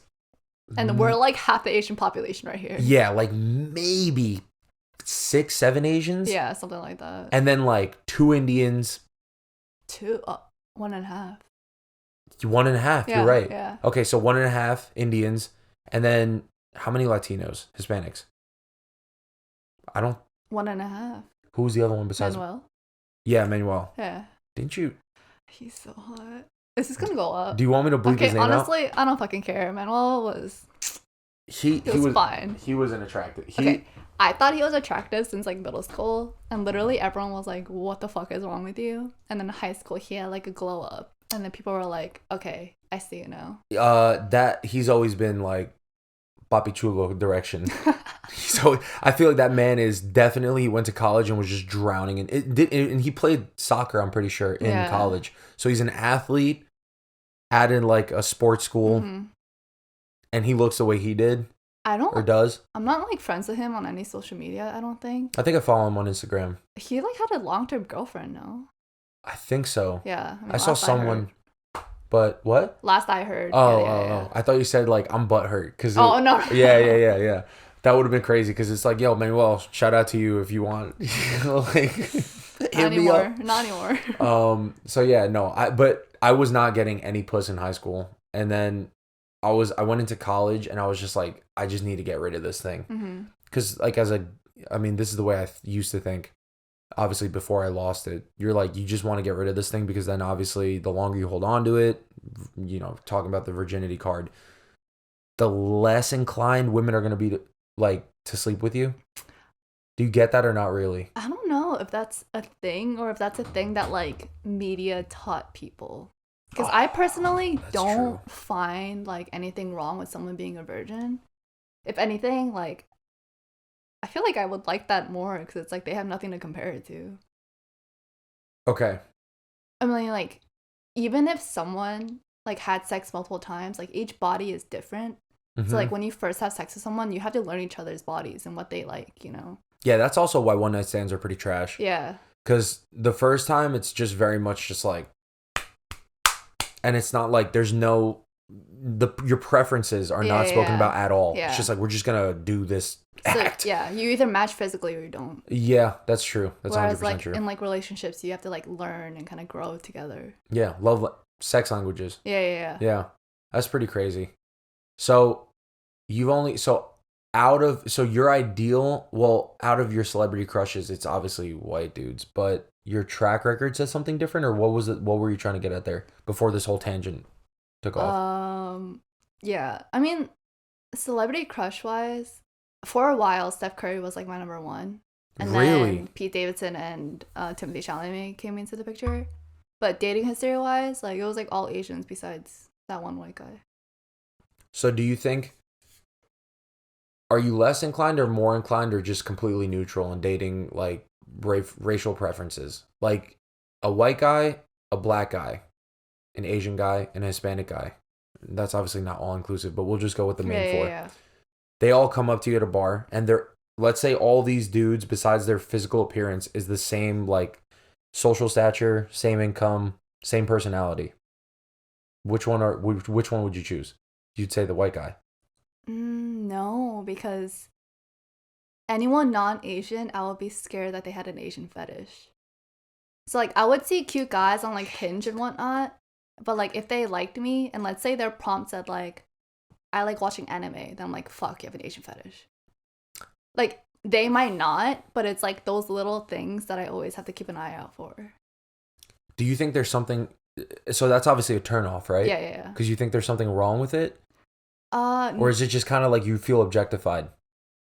And we're like half the Asian population right here. Yeah, like maybe 6, 7 Asians. Yeah, something like that. And then like 2 Indians. 1.5. 1.5, Yeah, you're right. Yeah. Okay, so 1.5 Indians. And then how many Latinos? Hispanics? I don't. 1.5. Who was the other one besides? Manuel. Yeah, Manuel. Yeah. Didn't you? He's so hot. Is this gonna go up? Do you want me to bleep his name honestly, out? I don't fucking care. Manuel was... He was fine. He was unattractive. Okay, I thought he was attractive since like middle school, and literally everyone was like, "What the fuck is wrong with you?" And then in high school, he had like a glow up, and then people were like, "Okay, I see you now." That he's always been like Papi Chulo direction. So I feel like that man is definitely, he went to college and was just drowning in it. And he played soccer, I'm pretty sure, in college. So he's an athlete at like a sports school, and he looks the way he did. Does. I'm not like friends with him on any social media, I don't think. I think I follow him on Instagram. He like had a long-term girlfriend, no? I think so. Yeah. I saw someone. But what? Last I heard. Oh. I thought you said like I'm butthurt. No. Yeah. That would have been crazy because it's like, yo, Manuel, shout out to you if you want. Like, not anymore. So yeah, no. But I was not getting any puss in high school, and then I went into college, and I was just like, I just need to get rid of this thing. Because like this is the way I used to think. Obviously, before I lost it, you're like, you just want to get rid of this thing because then obviously the longer you hold on to it, you know, talking about the virginity card, the less inclined women are going to be to sleep with you. Do you get that or not really? I don't know if that's a thing or if that's a thing that like media taught people. Because I personally don't find like anything wrong with someone being a virgin. If anything, like, I feel like I would like that more because it's like they have nothing to compare it to. Okay. I mean, like, even if someone like had sex multiple times, like each body is different. So like when you first have sex with someone, you have to learn each other's bodies and what they like, you know? Yeah, that's also why one night stands are pretty trash. Yeah. Because the first time it's just very much just like, and it's not like there's no, your preferences are not spoken about at all. Yeah. It's just like, we're just going to do this act. Yeah, you either match physically or you don't. Yeah, that's true. That's Whereas 100% like true. in like relationships, you have to like learn and kind of grow together. Yeah, sex languages. Yeah. Yeah, that's pretty crazy. So out of your ideal, well, out of your celebrity crushes, it's obviously white dudes, but your track record says something different, or what was it? What were you trying to get at there before this whole tangent took off? Yeah, I mean, celebrity crush wise, for a while, Steph Curry was like my number one, and then Pete Davidson and Timothy Chalamet came into the picture. But dating history wise, like it was like all Asians besides that one white guy. So do you think, are you less inclined or more inclined or just completely neutral in dating like racial preferences? Like a white guy, a black guy, an Asian guy, and a Hispanic guy. That's obviously not all inclusive, but we'll just go with the main four. Yeah. They all come up to you at a bar and let's say all these dudes, besides their physical appearance, is the same like social stature, same income, same personality. Which one would you choose? You'd say the white guy. No, because anyone non-Asian, I would be scared that they had an Asian fetish. So like I would see cute guys on like Hinge and whatnot, but like if they liked me and let's say their prompt said like, I like watching anime, then I'm like, fuck, you have an Asian fetish. Like they might not, but it's like those little things that I always have to keep an eye out for. Do you think there's something? So that's obviously a turnoff, right? Yeah. Because you think there's something wrong with it? Or is it just kind of like you feel objectified?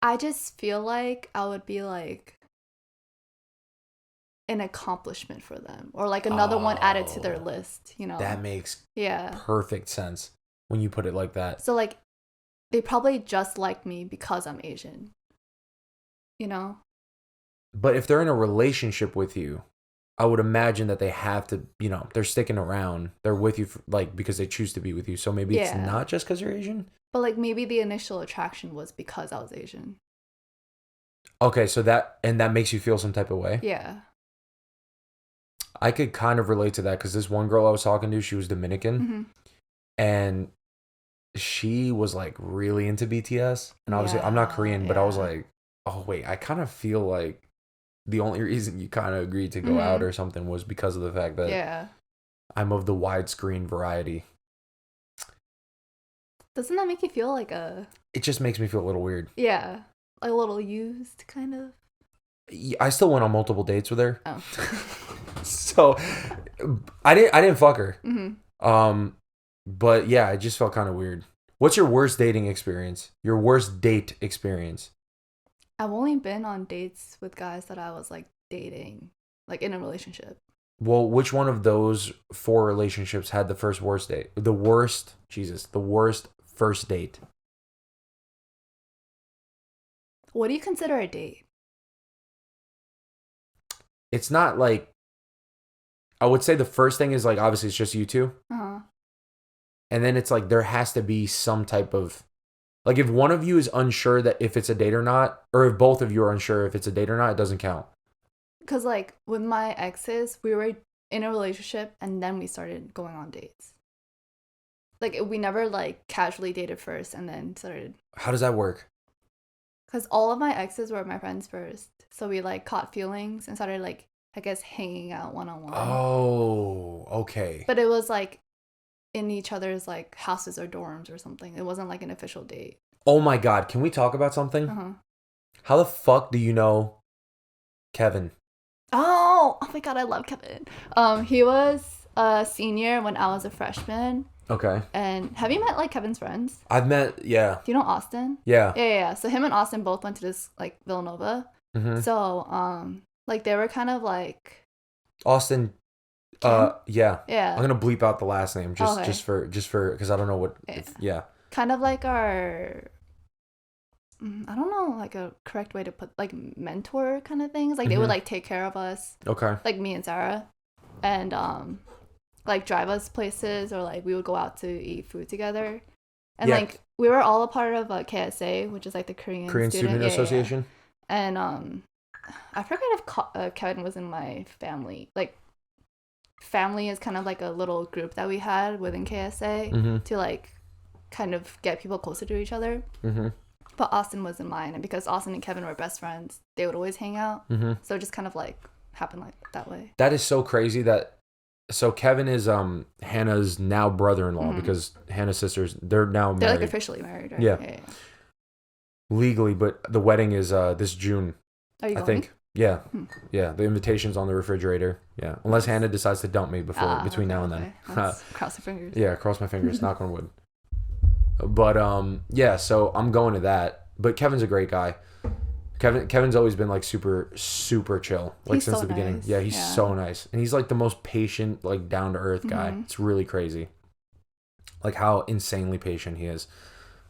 I just feel like I would be like an accomplishment for them. Or like another one added to their list, you know? That makes perfect sense when you put it like that. So like they probably just like me because I'm Asian. You know? But if they're in a relationship with you, I would imagine that they have to, they're sticking around. They're with you because they choose to be with you. So maybe it's not just because you're Asian. But like maybe the initial attraction was because I was Asian. Okay, so that makes you feel some type of way? Yeah. I could kind of relate to that because this one girl I was talking to, she was Dominican. Mm-hmm. And she was like really into BTS. And obviously I'm not Korean, but I was like, oh wait, I kind of feel like the only reason you kind of agreed to go out or something was because of the fact that I'm of the widescreen variety. Doesn't that make you feel like a... It just makes me feel a little weird. Yeah. A little used, kind of. I still went on multiple dates with her. Oh. So I didn't fuck her. Mm-hmm. But yeah, it just felt kind of weird. What's your worst dating experience? Your worst date experience? I've only been on dates with guys that I was like dating, like in a relationship. Well, which one of those 4 relationships had the worst date? The worst first date. What do you consider a date? It's not like, I would say the first thing is like, obviously it's just you two. Uh-huh. And then it's like, there has to be some type of, like if one of you is unsure that if it's a date or not, or if both of you are unsure if it's a date or not, it doesn't count. Because like with my exes, we were in a relationship and then we started going on dates. Like we never like casually dated first and then started. How does that work? Because all of my exes were my friends first. So we like caught feelings and started like, I guess, hanging out one-on-one. Oh, okay. But it was like in each other's like houses or dorms or something. It wasn't like an official date. Oh my God. Can we talk about something? Uh-huh. How the fuck do you know Kevin? Oh my God. I love Kevin. He was a senior when I was a freshman. Okay. And have you met like Kevin's friends? I've met, yeah. Do you know Austin? Yeah. Yeah. So him and Austin both went to this like Villanova. Mm-hmm. So like they were kind of like Austin. Yeah. Yeah. I'm gonna bleep out the last name just for because I don't know what. Yeah. Kind of like our. I don't know, like a correct way to put like mentor kind of things. Like they would like take care of us. Okay. Like me and Sarah, and like drive us places, or like we would go out to eat food together, and like we were all a part of KSA, which is like the Korean Student Association. And I forgot if Kevin was in my family. Like family is kind of like a little group that we had within KSA to like kind of get people closer to each other. But Austin was in mine, and because Austin and Kevin were best friends, they would always hang out. So it just kind of like happened like that way. That is so crazy that. So Kevin is Hannah's now brother-in-law because Hannah's sisters, they're now married. They're like officially married, right? Yeah. Legally, but the wedding is this June. Are you going? I think. Yeah. Yeah. The invitation's on the refrigerator. Yeah. Unless Hannah decides to dump me between now and then. Cross your fingers. Yeah, cross my fingers, knock on wood. But yeah, so I'm going to that. But Kevin's a great guy. Kevin's always been like super, super chill, like he's since the beginning. Nice. Yeah, he's so nice. And he's like the most patient, like down to earth guy. It's really crazy. Like how insanely patient he is.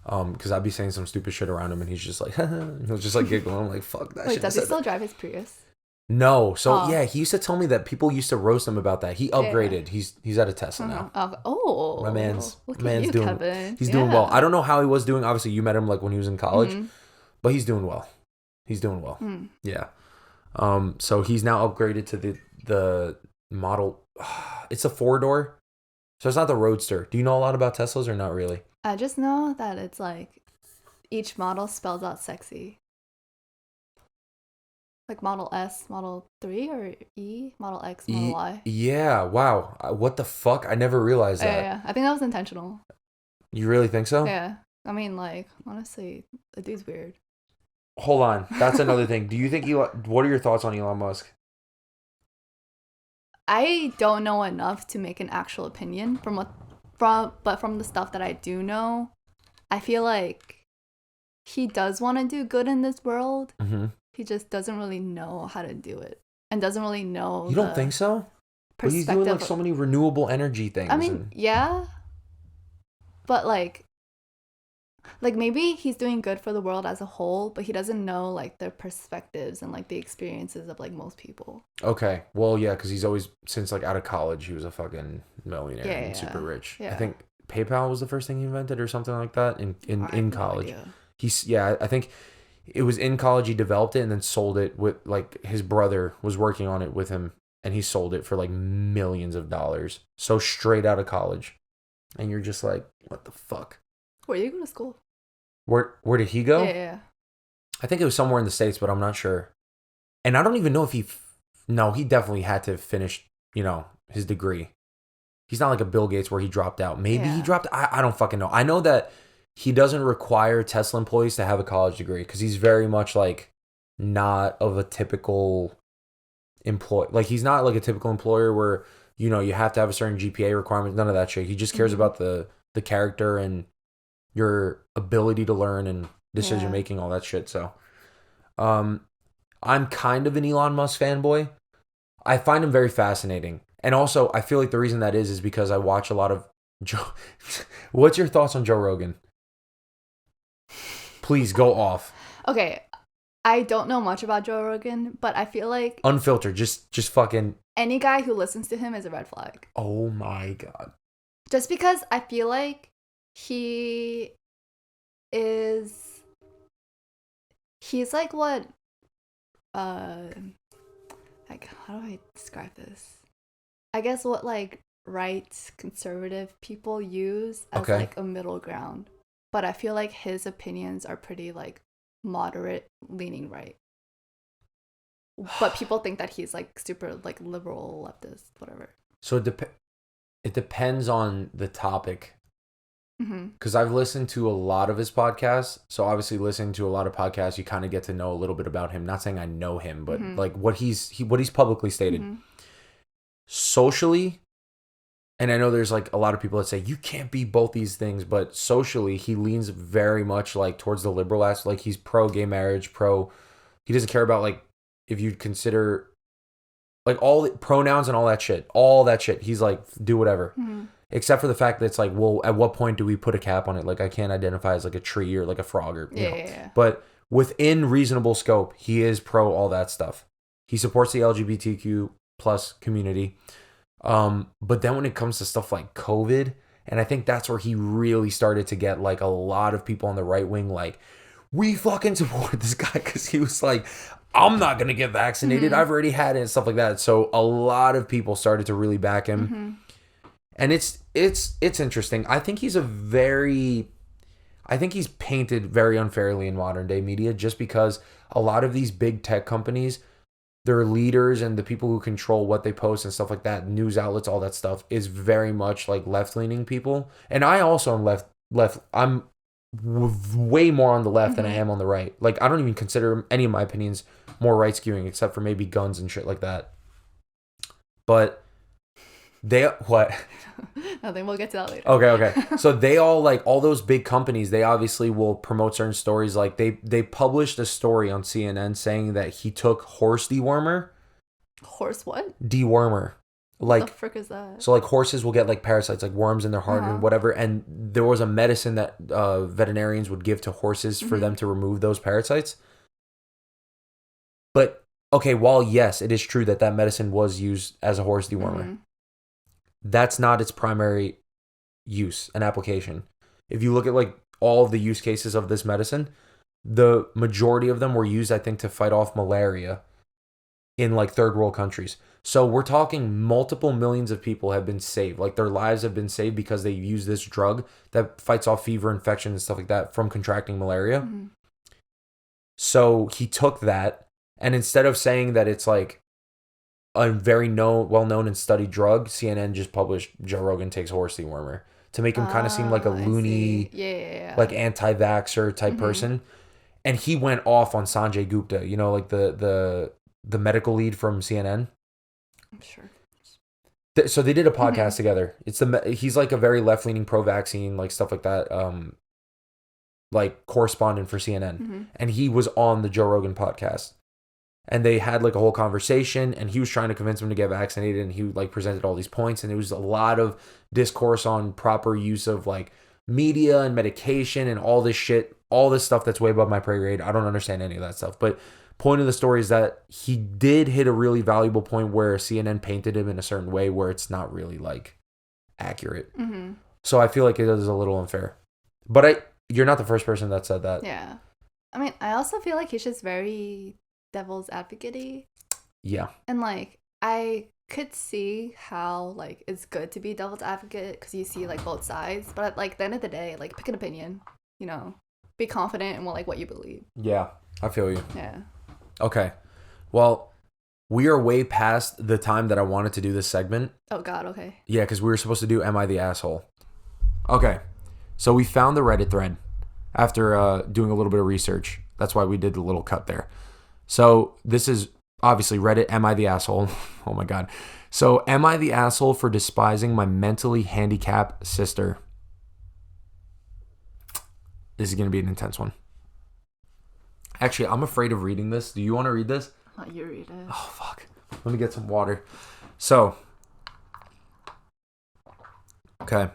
Because I'd be saying some stupid shit around him and he's just like, he'll just like giggle. I'm like, fuck that shit. Wait, does he still drive his Prius? No. So yeah, he used to tell me that people used to roast him about that. He upgraded. He's at a Tesla now. Oh. My man's doing Kevin. He's doing well. I don't know how he was doing. Obviously you met him like when he was in college. But he's doing well. He's doing well. Yeah. So he's now upgraded to the model. It's a 4-door. So it's not the Roadster. Do you know a lot about Teslas or not really? I just know that it's like each model spells out sexy. Like Model S, Model 3 or E, Model X, Model Y. Yeah, wow. What the fuck? I never realized that. Yeah. I think that was intentional. You really think so? Yeah. I mean, like, honestly, the dude's weird. Hold on. That's another thing. Do you think what are your thoughts on Elon Musk? I don't know enough to make an actual opinion but from the stuff that I do know, I feel like he does want to do good in this world. He just doesn't really know how to do it and doesn't really know. You don't think so? But he's doing like so many renewable energy things. I mean, yeah. But like Like maybe he's doing good for the world as a whole, but he doesn't know like the perspectives and like the experiences of like most people. Okay. Well, yeah, because he's always, since like out of college, he was a fucking millionaire and super rich. Yeah. I think PayPal was the first thing he invented or something like that in college. No, I think it was in college he developed it and then sold it with, like, his brother was working on it with him and he sold it for like millions of dollars. So straight out of college. And you're just like, what the fuck? Where did you go to school? Where did he go? Yeah. I think it was somewhere in the States, but I'm not sure. And I don't even know if no, he definitely had to finish, his degree. He's not like a Bill Gates where he dropped out. Maybe he dropped. I don't fucking know. I know that he doesn't require Tesla employees to have a college degree because he's very much like not of a typical employee. Like he's not like a typical employer where, you have to have a certain GPA requirement. None of that shit. He just cares about the character and your ability to learn and decision making, all that shit. So, I'm kind of an Elon Musk fanboy. I find him very fascinating. And also, I feel like the reason that is because I watch a lot of Joe. What's your thoughts on Joe Rogan? Please go off. Okay, I don't know much about Joe Rogan, but I feel like unfiltered, just fucking any guy who listens to him is a red flag. Oh my god. Just because I feel like he's like what like how do I describe this? I guess what like right conservative people use as like a middle ground. But I feel like his opinions are pretty like moderate leaning right. But people think that he's like super like liberal leftist, whatever. So it depends on the topic. Because I've listened to a lot of his podcasts. So obviously listening to a lot of podcasts, you kind of get to know a little bit about him. Not saying I know him, but like what he's publicly stated. Socially, and I know there's like a lot of people that say you can't be both these things, but socially he leans very much like towards the liberal aspect. Like he's pro gay marriage, he doesn't care about like if you consider like all the pronouns and all that shit. He's like, do whatever. Except for the fact that it's like, well, at what point do we put a cap on it? Like I can't identify as like a tree or like a frog or you know. But within reasonable scope, he is pro all that stuff. He supports the LGBTQ plus community. But then when it comes to stuff like COVID, and I think that's where he really started to get like a lot of people on the right wing like, we fucking support this guy because he was like, I'm not gonna get vaccinated. I've already had it and stuff like that. So a lot of people started to really back him. And it's interesting. I think he's painted very unfairly in modern day media just because a lot of these big tech companies, their leaders and the people who control what they post and stuff like that, news outlets, all that stuff is very much like left-leaning people. And I also am left. I'm way more on the left than I am on the right. Like I don't even consider any of my opinions more right skewing except for maybe guns and shit like that. But what? Nothing. We'll get to that later. Okay. So they all like all those big companies. They obviously will promote certain stories. Like they published a story on CNN saying that he took horse dewormer. Horse what? Dewormer. Like what the frick is that? So like horses will get like parasites, like worms in their heart and whatever. And there was a medicine that veterinarians would give to horses for them to remove those parasites. But okay, while yes, it is true that medicine was used as a horse dewormer. That's not its primary use and application. If you look at like all of the use cases of this medicine, the majority of them were used, I think, to fight off malaria in like third world countries. So we're talking multiple millions of people have been saved. Like their lives have been saved because they use this drug that fights off fever, infection, and stuff like that from contracting malaria. So he took that, and instead of saying that it's like a very well-known and studied drug, CNN just published Joe Rogan takes horse dewormer to make him kind of seem like a loony, like anti-vaxxer type person. And he went off on Sanjay Gupta, like the medical lead from CNN. I'm sure. So they did a podcast together. He's like a very left-leaning pro-vaccine, like stuff like that, like correspondent for CNN. And he was on the Joe Rogan podcast. And they had like a whole conversation and he was trying to convince him to get vaccinated and he like presented all these points and there was a lot of discourse on proper use of like media and medication and all this shit, all this stuff that's way above my pay grade. I don't understand any of that stuff. But point of the story is that he did hit a really valuable point where CNN painted him in a certain way where it's not really like accurate. Mm-hmm. So I feel like it is a little unfair. But you're not the first person that said that. Yeah. I mean, I also feel like he's just very devil's advocate-y. Yeah. And like, I could see how like it's good to be devil's advocate because you see like both sides. But like at the end of the day, like pick an opinion, you know, be confident in what you believe. Yeah, I feel you. Yeah. Okay. Well, we are way past the time that I wanted to do this segment. Oh God. Okay. Yeah, because we were supposed to do Am I the Asshole? Okay. So we found the Reddit thread after doing a little bit of research. That's why we did the little cut there. So this is obviously Reddit, Am I the Asshole? Oh my God. So am I the asshole for despising my mentally handicapped sister? This is going to be an intense one. Actually, I'm afraid of reading this. Do you want to read this? Oh, you read it. Oh, fuck. Let me get some water. So. Okay.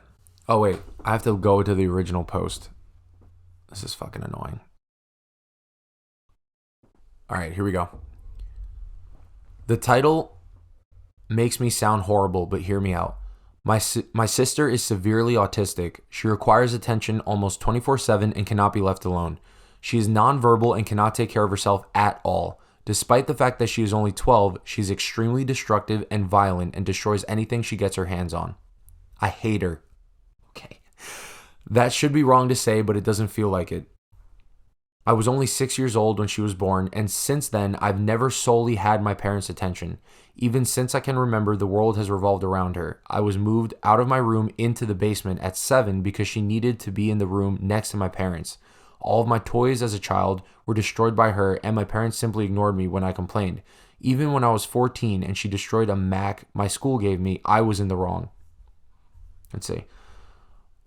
Oh, wait. I have to go to the original post. This is fucking annoying. All right, here we go. The title makes me sound horrible, but hear me out. My sister is severely autistic. She requires attention almost 24/7 and cannot be left alone. She is nonverbal and cannot take care of herself at all. Despite the fact that she is only 12, she's extremely destructive and violent and destroys anything she gets her hands on. I hate her. Okay. That should be wrong to say, but it doesn't feel like it. I was only 6 years old when she was born, and since then, I've never solely had my parents' attention. Even since I can remember, the world has revolved around her. I was moved out of my room into the basement at 7 because she needed to be in the room next to my parents. All of my toys as a child were destroyed by her, and my parents simply ignored me when I complained. Even when I was 14 and she destroyed a Mac my school gave me, I was in the wrong. Let's see.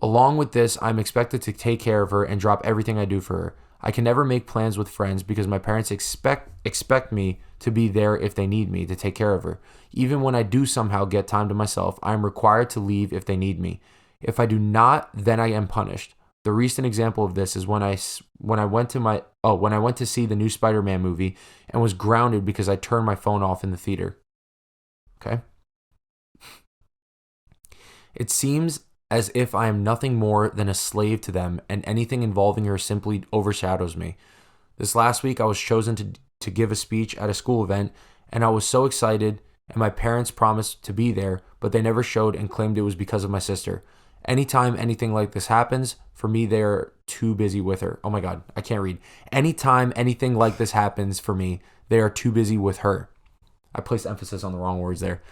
Along with this, I'm expected to take care of her and drop everything I do for her. I can never make plans with friends because my parents expect me to be there if they need me to take care of her. Even when I do somehow get time to myself, I am required to leave if they need me. If I do not, then I am punished. The recent example of this is when I went to see the new Spider-Man movie and was grounded because I turned my phone off in the theater. Okay? It seems as if I am nothing more than a slave to them, and anything involving her simply overshadows me. This last week, I was chosen to give a speech at a school event, and I was so excited, and my parents promised to be there, but they never showed and claimed it was because of my sister. Anytime anything like this happens, for me, they're too busy with her. Oh my God, I can't read. Anytime anything like this happens for me, they are too busy with her. I placed emphasis on the wrong words there.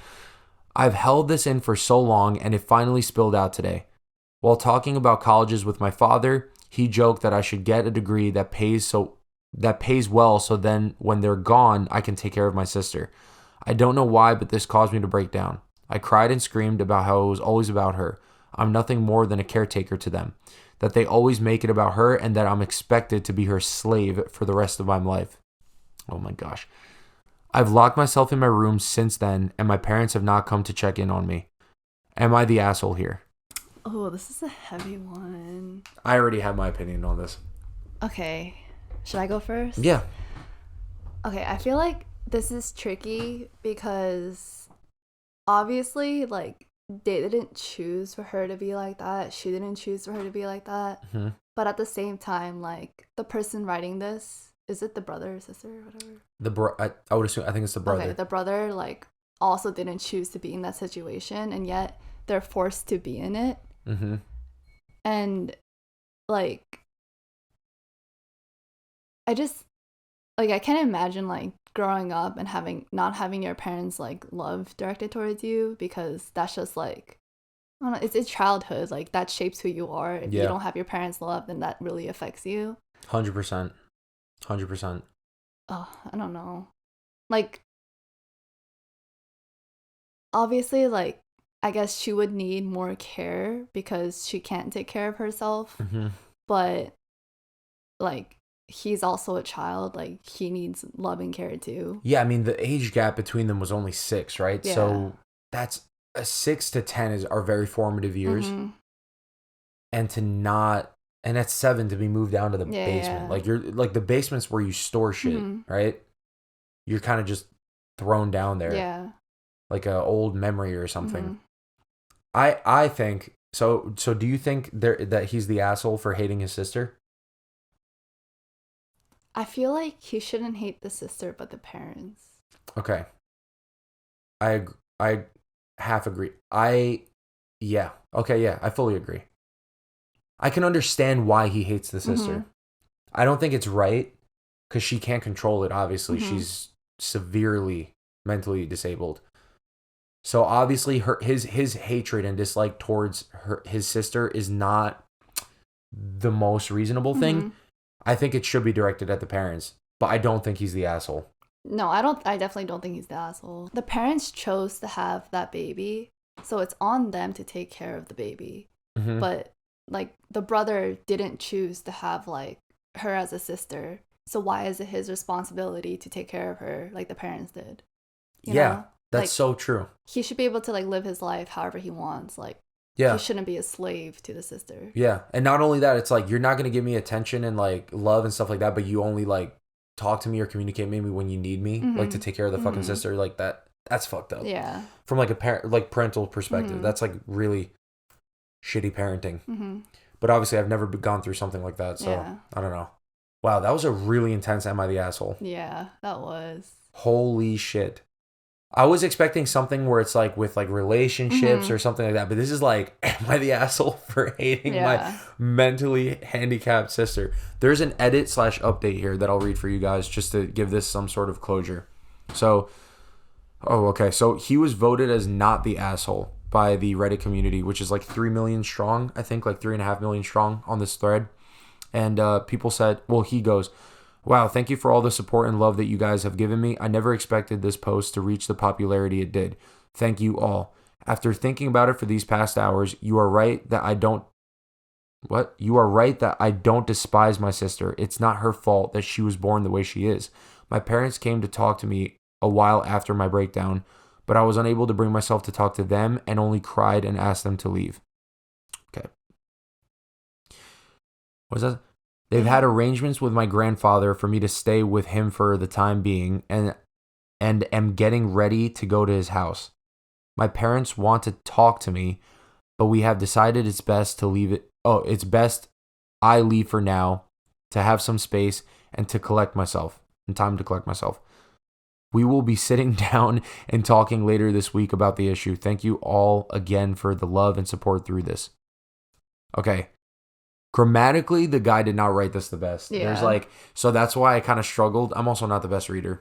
I've held this in for so long, and it finally spilled out today. While talking about colleges with my father, he joked that I should get a degree that pays well, so then when they're gone, I can take care of my sister. I don't know why, but this caused me to break down. I cried and screamed about how it was always about her. I'm nothing more than a caretaker to them. That they always make it about her, and that I'm expected to be her slave for the rest of my life. Oh my gosh. I've locked myself in my room since then, and my parents have not come to check in on me. Am I the asshole here? Oh, this is a heavy one. I already have my opinion on this. Okay. Should I go first? Yeah. Okay, I feel like this is tricky because obviously, like, they didn't choose for her to be like that. She didn't choose for her to be like that. Mm-hmm. But at the same time, like, the person writing this, is it the brother or sister or whatever? I would assume, I think it's the brother. Okay, the brother, like, also didn't choose to be in that situation, and yet they're forced to be in it. Mm-hmm. And, like, I can't imagine, like, growing up and not having your parents, like, love directed towards you, because that's just, like, I don't know, it's childhood. Like, that shapes who you are. If you don't have your parents' love, then that really affects you. 100%. 100%. Oh, I don't know. Like, obviously, like, I guess she would need more care because she can't take care of herself. Mm-hmm. But, like, he's also a child. Like, he needs love and care too. Yeah, I mean, the age gap between them was only 6, right? Yeah. So that's 6 to 10 are very formative years. Mm-hmm. and to not, and at 7 to be moved down to the basement. Yeah. Like you're like the basement's where you store shit, right? You're kind of just thrown down there. Yeah. Like a old memory or something. I think so. So do you think that he's the asshole for hating his sister? I feel like he shouldn't hate the sister, but the parents. Okay. I half agree. Yeah. Okay, yeah, I fully agree. I can understand why he hates the sister. I don't think it's right because she can't control it, obviously. She's severely mentally disabled. So obviously his hatred and dislike towards his sister is not the most reasonable thing. I think it should be directed at the parents, but I don't think he's the asshole. No, I definitely don't think he's the asshole. The parents chose to have that baby, so it's on them to take care of the baby. But like the brother didn't choose to have like her as a sister. So why is it his responsibility to take care of her like the parents did? You know? That's like, so true. He should be able to like live his life however he wants. Like he shouldn't be a slave to the sister. Yeah. And not only that, it's like you're not going to give me attention and like love and stuff like that, but you only like talk to me or communicate maybe when you need me, like to take care of the fucking sister. Like that's fucked up. Yeah. From like a parent, like parental perspective, that's like really shitty parenting. But obviously I've never gone through something like that, so I don't know. Wow, that was a really intense Am I the Asshole? Yeah, that was. Holy shit. I was expecting something where it's like with like relationships or something like that, but this is like, am I the asshole for hating my mentally handicapped sister? There's an edit/update here that I'll read for you guys just to give this some sort of closure. So, okay. So he was voted as not the asshole by the Reddit community, which is like 3 million strong, I think like 3.5 million strong on this thread. And people said, well, he goes, wow, thank you for all the support and love that you guys have given me. I never expected this post to reach the popularity it did. Thank you all. After thinking about it for these past hours, you are right that I don't despise my sister. It's not her fault that she was born the way she is. My parents came to talk to me a while after my breakdown, but I was unable to bring myself to talk to them and only cried and asked them to leave. Okay. What's that? They've had arrangements with my grandfather for me to stay with him for the time being and am getting ready to go to his house. My parents want to talk to me, but we have decided it's best to leave it. It's best I leave for now to have some space and to collect myself and time to collect myself. We will be sitting down and talking later this week about the issue. Thank you all again for the love and support through this. Okay. Grammatically, the guy did not write this the best. Yeah. There's like, so that's why I kind of struggled. I'm also not the best reader.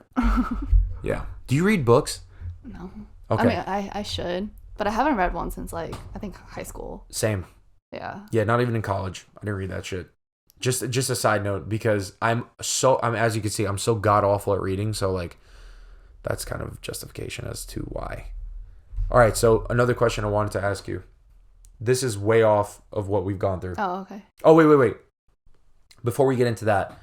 Yeah. Do you read books? No. Okay. I mean, I should, but I haven't read one since like, I think high school. Same. Yeah. Yeah, not even in college. I didn't read that shit. Just a side note, because I'm as you can see, I'm so god awful at reading. So like, that's kind of justification as to why. All right. So another question I wanted to ask you. This is way off of what we've gone through. Oh, okay. Oh, wait. Before we get into that,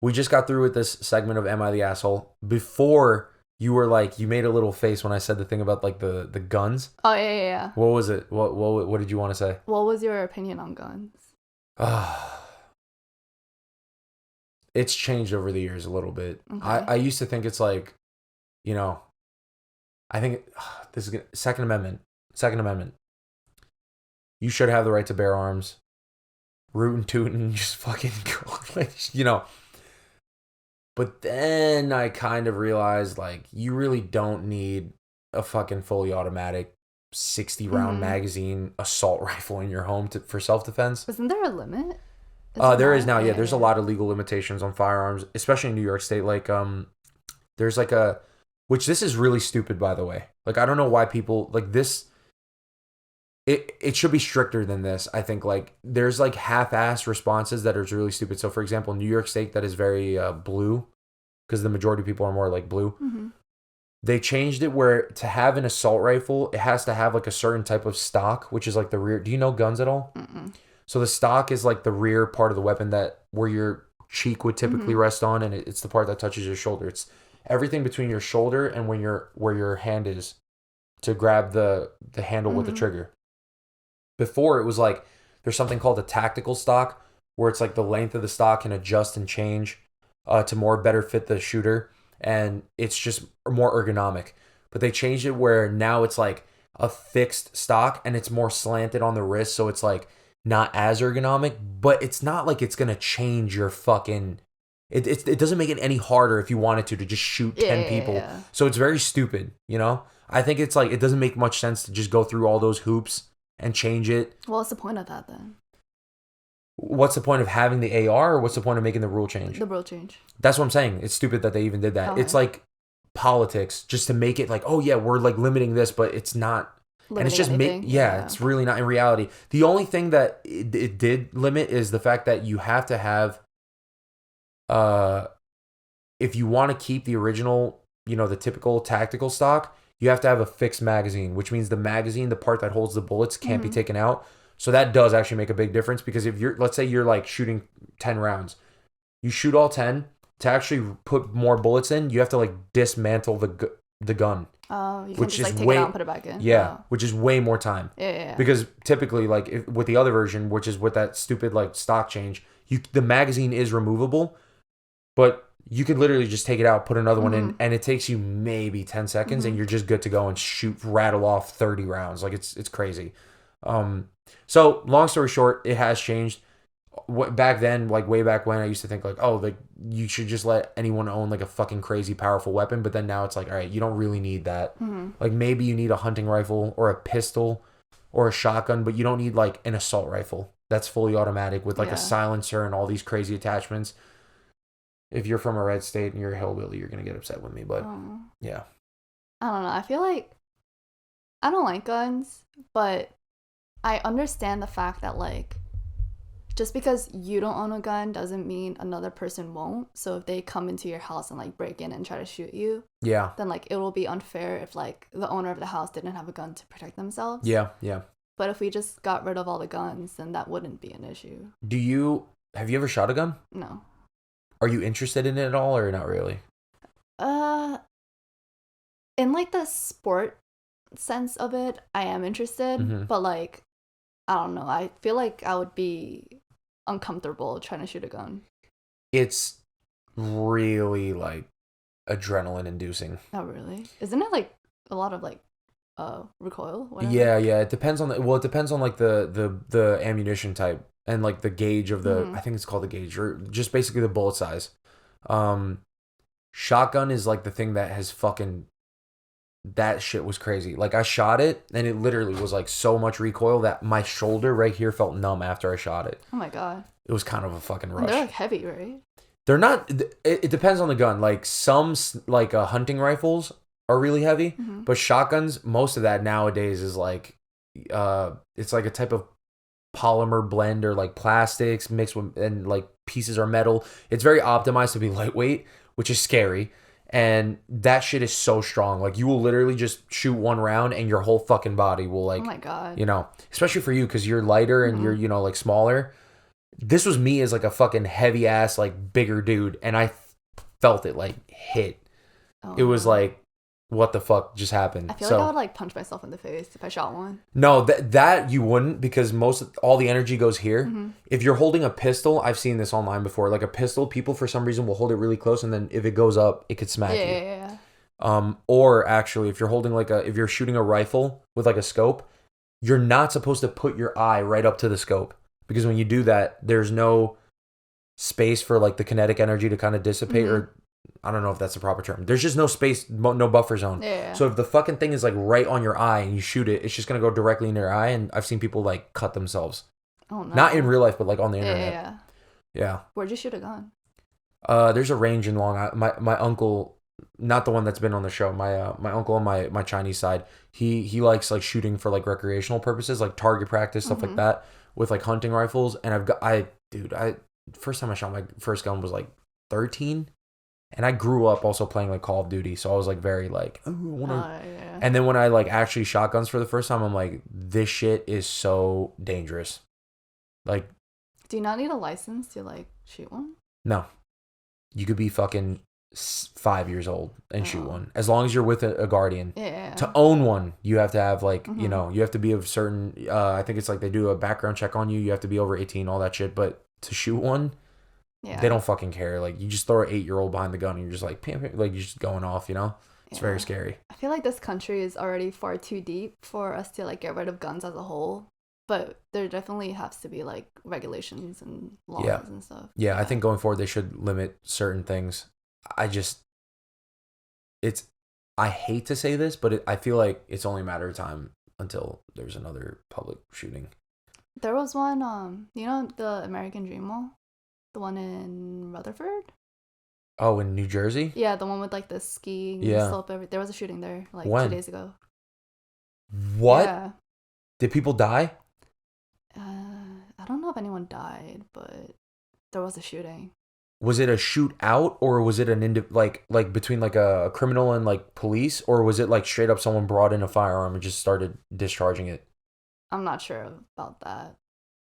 we just got through with this segment of Am I the Asshole? Before you were like, you made a little face when I said the thing about like the guns. Oh, yeah. What was it? What did you want to say? What was your opinion on guns? It's changed over the years a little bit. Okay. I used to think it's like, you know, I think this is Second Amendment. You should have the right to bear arms. Rootin' tootin', just fucking go, like, you know. But then I kind of realized, like, you really don't need a fucking fully automatic 60-round magazine assault rifle in your home for self-defense. Isn't there a limit? There is now, yeah. There's a lot of legal limitations on firearms, especially in New York State. Like, there's like which this is really stupid, by the way. Like, I don't know why people, like this... It should be stricter than this. I think like there's like half-assed responses that are really stupid. So for example, New York State that is very blue, because the majority of people are more like blue. They changed it where to have an assault rifle, it has to have like a certain type of stock, which is like the rear. Do you know guns at all? So the stock is like the rear part of the weapon that where your cheek would typically rest on, and it's the part that touches your shoulder. It's everything between your shoulder and where your hand is to grab the handle with the trigger. Before, it was like There's something called a tactical stock, where it's like the length of the stock can adjust and change to more better fit the shooter, and it's just more ergonomic. But they changed it where now it's like a fixed stock and it's more slanted on the wrist, so it's like not as ergonomic, but it's not like it's gonna change your fucking. It doesn't make it any harder if you wanted to just shoot 10 people. Yeah. So it's very stupid, you know? I think it's like it doesn't make much sense to just go through all those hoops and change it. Well, what's the point of that then? What's the point of having the AR, or what's the point of making the rule change? The rule change. That's what I'm saying. It's stupid that they even did that. Okay. It's like politics just to make it like, oh yeah, we're like limiting this, but it's not. Limiting and it's just it's really not in reality. The only thing that it did limit is the fact that you have to have if you want to keep the original, you know, the typical tactical stock, you have to have a fixed magazine, which means the magazine, the part that holds the bullets, can't be taken out. So that does actually make a big difference, because if you're, let's say you're like shooting 10 rounds, you shoot all 10, to actually put more bullets in, you have to like dismantle the gun. Oh, you can just like take it out and put it back in. Yeah, which is way more time. Yeah. Because typically, like with the other version, which is with that stupid like stock change, the magazine is removable, but you could literally just take it out, put another one in, and it takes you maybe 10 seconds, and you're just good to go and rattle off 30 rounds. Like it's crazy. So long story short, it has changed. Back then, like way back when, I used to think like, oh, like you should just let anyone own like a fucking crazy powerful weapon. But then now it's like, all right, you don't really need that. Like maybe you need a hunting rifle or a pistol or a shotgun, but you don't need like an assault rifle that's fully automatic with like a silencer and all these crazy attachments. If you're from a red state and you're a hillbilly, you're gonna get upset with me. But yeah, I don't know. I feel like I don't like guns, but I understand the fact that like, just because you don't own a gun doesn't mean another person won't. So if they come into your house and like break in and try to shoot you, then like it will be unfair if like the owner of the house didn't have a gun to protect themselves. Yeah. But if we just got rid of all the guns, then that wouldn't be an issue. Have you ever shot a gun? No. Are you interested in it at all, or not really? In like the sport sense of it, I am interested, but like, I don't know. I feel like I would be uncomfortable trying to shoot a gun. It's really like adrenaline inducing. Oh, really? Isn't it like a lot of like recoil? Whatever? Yeah. It depends on like the ammunition type and like the gauge of the I think it's called the gauge, or just basically the bullet size. Shotgun is like the thing that has fucking, that shit was crazy. Like I shot it and it literally was like so much recoil that my shoulder right here felt numb after I shot it. Oh my god. It was kind of a fucking rush. And they're like heavy, right? They're not. It depends on the gun. Like some like hunting rifles are really heavy, but shotguns, most of that nowadays is like it's like a type of polymer blend or like plastics mixed with, and like pieces are metal. It's very optimized to be lightweight, which is scary. And that shit is so strong. Like you will literally just shoot one round and your whole fucking body will like, oh my god, you know, especially for you because you're lighter and you're, you know, like smaller. This was me as like a fucking heavy ass, like bigger dude. And I felt it like hit. Oh, it was like, what the fuck just happened? I feel like I would like punch myself in the face if I shot one. No, that you wouldn't, because all the energy goes here. If you're holding a pistol, I've seen this online before. Like a pistol, people for some reason will hold it really close, and then if it goes up, it could smack you. Yeah. Or actually, if you're holding if you're shooting a rifle with like a scope, you're not supposed to put your eye right up to the scope, because when you do that, there's no space for like the kinetic energy to kind of dissipate, or I don't know if that's the proper term. There's just no space, no buffer zone. Yeah. So if the fucking thing is like right on your eye and you shoot it, it's just going to go directly into your eye. And I've seen people like cut themselves. Oh, no. Not in real life, but like on the internet. Yeah. Where'd you shoot a gun? There's a range in Long Island. My uncle, not the one that's been on the show, my uncle on my Chinese side, he likes like shooting for like recreational purposes, like target practice, stuff like that, with like hunting rifles. And first time I shot my first gun was like 13. And I grew up also playing like Call of Duty, so I was like very like, oh, I wanna... And then when I like actually shot guns for the first time, I'm like, this shit is so dangerous. Like, do you not need a license to like shoot one? No, you could be fucking 5 years old and shoot one, as long as you're with a guardian. Yeah. To own one, you have to have like, you know, you have to be of certain, I think it's like they do a background check on you. You have to be over 18, all that shit. But to shoot one, they don't fucking care. Like, you just throw an 8-year-old behind the gun and you're just like, pam, like, you're just going off, you know? It's very scary. I feel like this country is already far too deep for us to like get rid of guns as a whole. But there definitely has to be like regulations and laws and stuff. Yeah, I think going forward they should limit certain things. I hate to say this, but I feel like it's only a matter of time until there's another public shooting. There was one, you know, the American Dream Mall, the one in Rutherford. Oh, in New Jersey? Yeah, the one with like the skiing slope. There was a shooting there like 2 days ago. What? Yeah. Did people die? I don't know if anyone died, but there was a shooting. Was it a shootout, or was it like between like a criminal and like police, or was it like straight up someone brought in a firearm and just started discharging it? I'm not sure about that.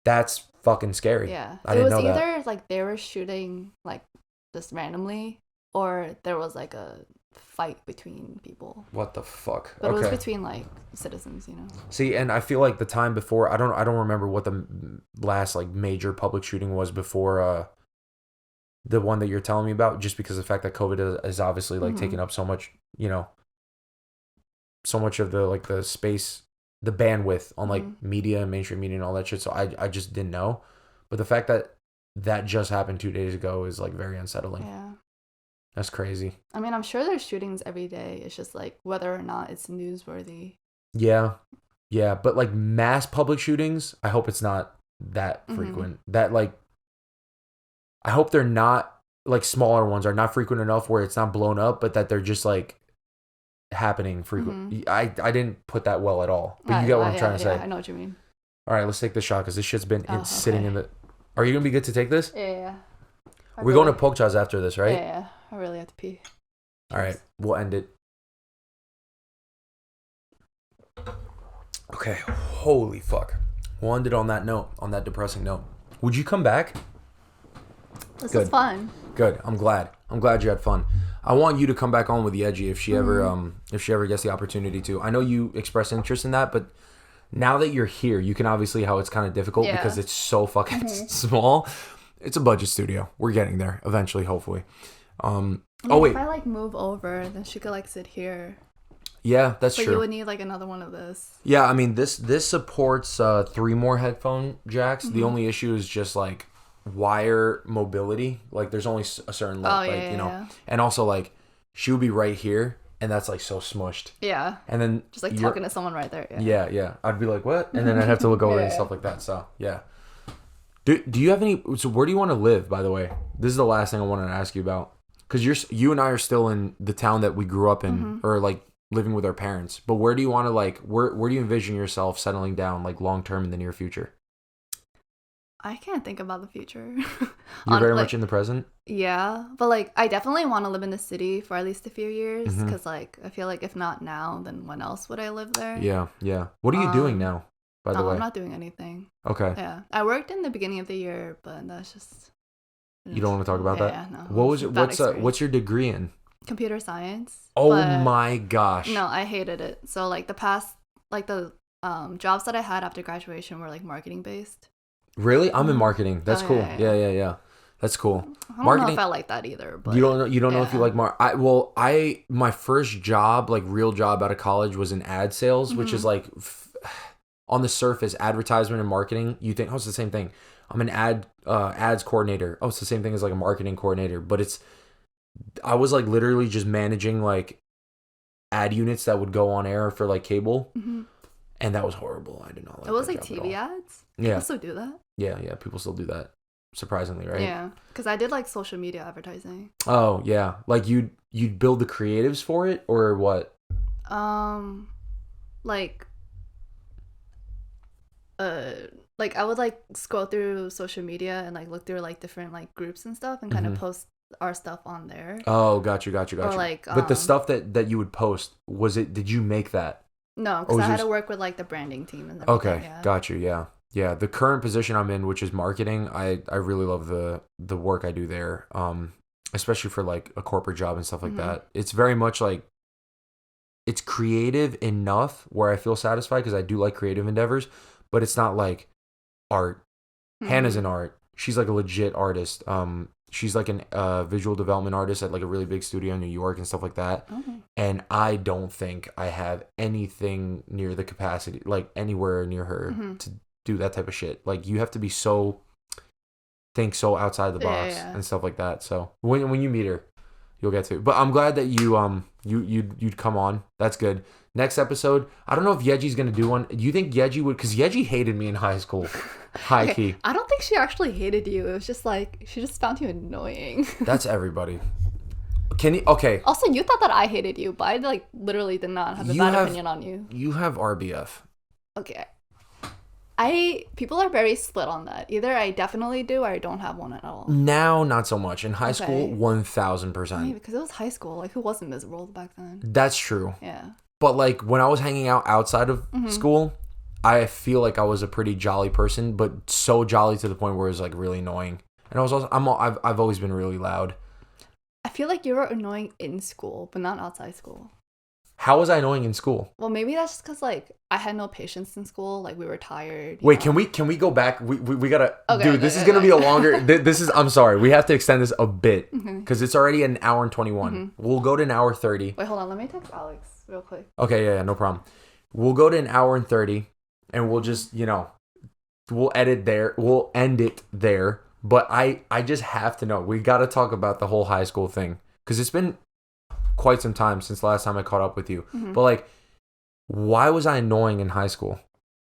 That's fucking scary. Yeah, I didn't know that. It was either like they were shooting like just randomly, or there was like a fight between people. What the fuck? But it was between like citizens, you know. See, and I feel like the time before, I don't remember what the last like major public shooting was before the one that you're telling me about, just because of the fact that COVID is obviously like taking up so much, you know, so much of the like the space, the bandwidth on like media and mainstream media and all that shit. So I just didn't know. But the fact that just happened 2 days ago is like very unsettling. Yeah. That's crazy. I mean, I'm sure there's shootings every day. It's just like whether or not it's newsworthy. Yeah. Yeah. But like mass public shootings, I hope it's not that frequent. That like, I hope they're not like smaller ones are not frequent enough where it's not blown up, but that they're just like happening frequent. I didn't put that well at all, but you get what I'm trying to say. I know what you mean. All right, let's take this shot because this shit's been sitting in the. Are you gonna be good to take this? Yeah. We're going to Poke Chaz after this, right? Yeah. I really have to pee. All right, we'll end it. Okay, holy fuck. We'll end it on that note, on that depressing note. Would you come back? This was fun. Good. I'm glad you had fun. I want you to come back on with Yeji if she ever gets the opportunity to. I know you expressed interest in that, but now that you're here, you can obviously how it's kind of difficult because it's so fucking small. It's a budget studio. We're getting there eventually, hopefully. Wait. If I like move over, then she could like sit here. Yeah, that's true. But you would need like another one of this. Yeah, I mean this supports 3 more headphone jacks. The only issue is just like wire mobility. Like there's only a certain length, you know. And also like she would be right here, and that's like so smushed. Yeah. And then just like talking to someone right there. Yeah. I'd be like, what? And then I'd have to look over and stuff like that. So yeah. Do you have any? So where do you want to live? By the way, this is the last thing I wanted to ask you about, because you and I are still in the town that we grew up in, or like living with our parents. But where do you want to like? Where do you envision yourself settling down like long term in the near future? I can't think about the future. You're very much in the present? Yeah. But like I definitely want to live in the city for at least a few years, because like I feel like if not now, then when else would I live there? Yeah. What are you doing now, by the way? I'm not doing anything. Okay. Yeah. I worked in the beginning of the year, but that's just You don't want to talk about that? Yeah, no. What was it? What's your degree in? Computer science. Oh my gosh. No, I hated it. So like the past the jobs that I had after graduation were like marketing based. Really? I'm in marketing. That's cool. Yeah. That's cool. I don't know if I like that either. But you don't know if you like my first job, like real job out of college, was in ad sales, which is like on the surface, advertisement and marketing. You think, oh, it's the same thing. I'm an ads coordinator. Oh, it's the same thing as like a marketing coordinator, but I was like literally just managing like ad units that would go on air for like cable. And that was horrible. I did not like it. It was like TV ads? People still do that? Yeah, people still do that. Surprisingly, right? Yeah, because I did like social media advertising. Oh, yeah. Like you'd build the creatives for it, or what? Like I would like scroll through social media and like look through like different like groups and stuff and kind of post our stuff on there. Oh, got you. Or like, but the stuff that you would post, did you make that? No, because I had to work with like the branding team and everything. Okay, got you. Yeah. The current position I'm in, which is marketing, I really love the work I do there. especially for like a corporate job and stuff like that. It's very much like, it's creative enough where I feel satisfied because I do like creative endeavors, but it's not like art. Hannah's an art. She's like a legit artist. She's like a visual development artist at like a really big studio in New York and stuff like that. And I don't think I have anything near the capacity, like anywhere near her to do that type of shit. Like you have to be think so outside the box and stuff like that. So when you meet her, you'll get to. But I'm glad that you'd come on. That's good. Next episode, I don't know if Yeji's gonna do one. Do you think Yeji would? Because Yeji hated me in high school. High key. I don't think she actually hated you. It was just like she just found you annoying. That's everybody. Can you? Okay. Also, you thought that I hated you, but I like literally did not have a bad opinion on you. You have RBF. Okay. People are very split on that. Either I definitely do or I don't have one at all. Now, not so much. In high school, 1,000%. Because it was high school. Like, who wasn't miserable back then? That's true. Yeah. But like when I was hanging out outside of school, I feel like I was a pretty jolly person, but so jolly to the point where it was like really annoying. And I was also I've always been really loud. I feel like you were annoying in school, but not outside school. How was I annoying in school? Well, maybe that's just because like I had no patience in school. Like we were tired. Wait, can we go back? We gotta, dude. This is gonna be a longer. This is. I'm sorry. We have to extend this a bit because it's already an hour and 21. We'll go to an hour 30. Wait, hold on. Let me text Alex real quick. Okay, yeah, no problem. We'll go to an hour and 30, and we'll just we'll edit there. We'll end it there. But I just have to know. We gotta talk about the whole high school thing because it's been quite some time since the last time I caught up with you. But like, why was I annoying in high school?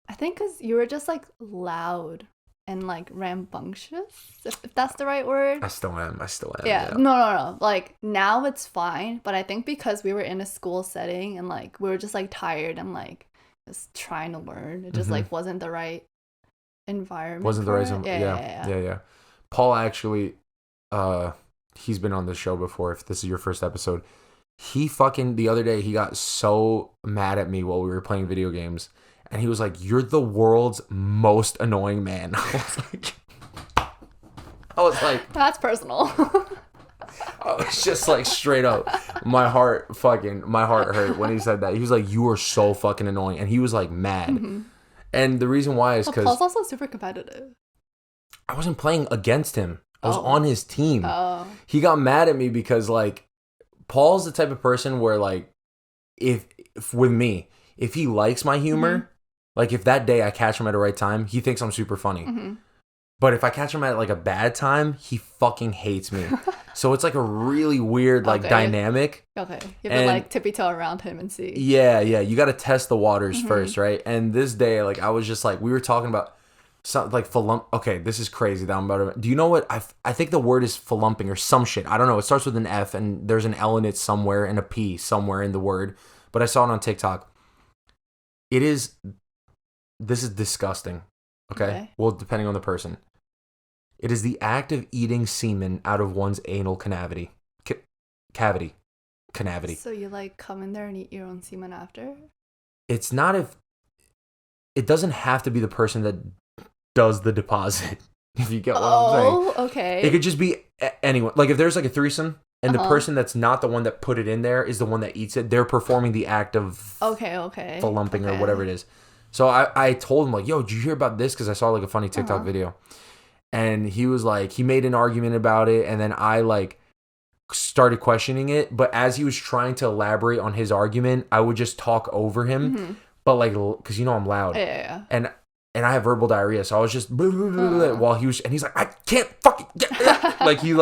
I think because you were just like loud and like rambunctious, if that's the right word. I still am. Yeah. No. Like now it's fine, but I think because we were in a school setting and like we were just like tired and like just trying to learn, it just like wasn't the right environment. Wasn't the right environment. Yeah. Paul actually, he's been on this show before. If this is your first episode. He fucking, the other day, he got so mad at me while we were playing video games. And he was like, "You're the world's most annoying man." I was like, that's personal. I was just like, straight up, my heart hurt when he said that. He was like, "You are so fucking annoying." And he was like mad. And the reason why is because Paul's also super competitive. I wasn't playing against him. I was on his team. He got mad at me because like, Paul's the type of person where like, if with me, if he likes my humor, like if that day I catch him at the right time, he thinks I'm super funny. But if I catch him at like a bad time, he fucking hates me. So it's like a really weird like dynamic. Okay. You have to like tippy-toe around him and see. Yeah. You got to test the waters first, right? And this day, like I was just like, we were talking about something like okay, this is crazy that I'm about to... Do you know what? I think the word is falumping or some shit. I don't know. It starts with an F and there's an L in it somewhere and a P somewhere in the word. But I saw it on TikTok. This is disgusting. Okay? Well, depending on the person. It is the act of eating semen out of one's anal cavity. Cavity. So you like come in there and eat your own semen after? It's not if... It doesn't have to be the person that does the deposit, if you get what I'm saying. Oh, okay. It could just be anyone. Like if there's like a threesome and the person that's not the one that put it in there is the one that eats it, they're performing the act of falumping or whatever it is. So I told him like, "Yo, did you hear about this?" Because I saw like a funny TikTok video. And he was like, he made an argument about it. And then I like started questioning it. But as he was trying to elaborate on his argument, I would just talk over him. But like, because I'm loud. Yeah. And I have verbal diarrhea, so I was just while he was, and he's like, "I can't fucking get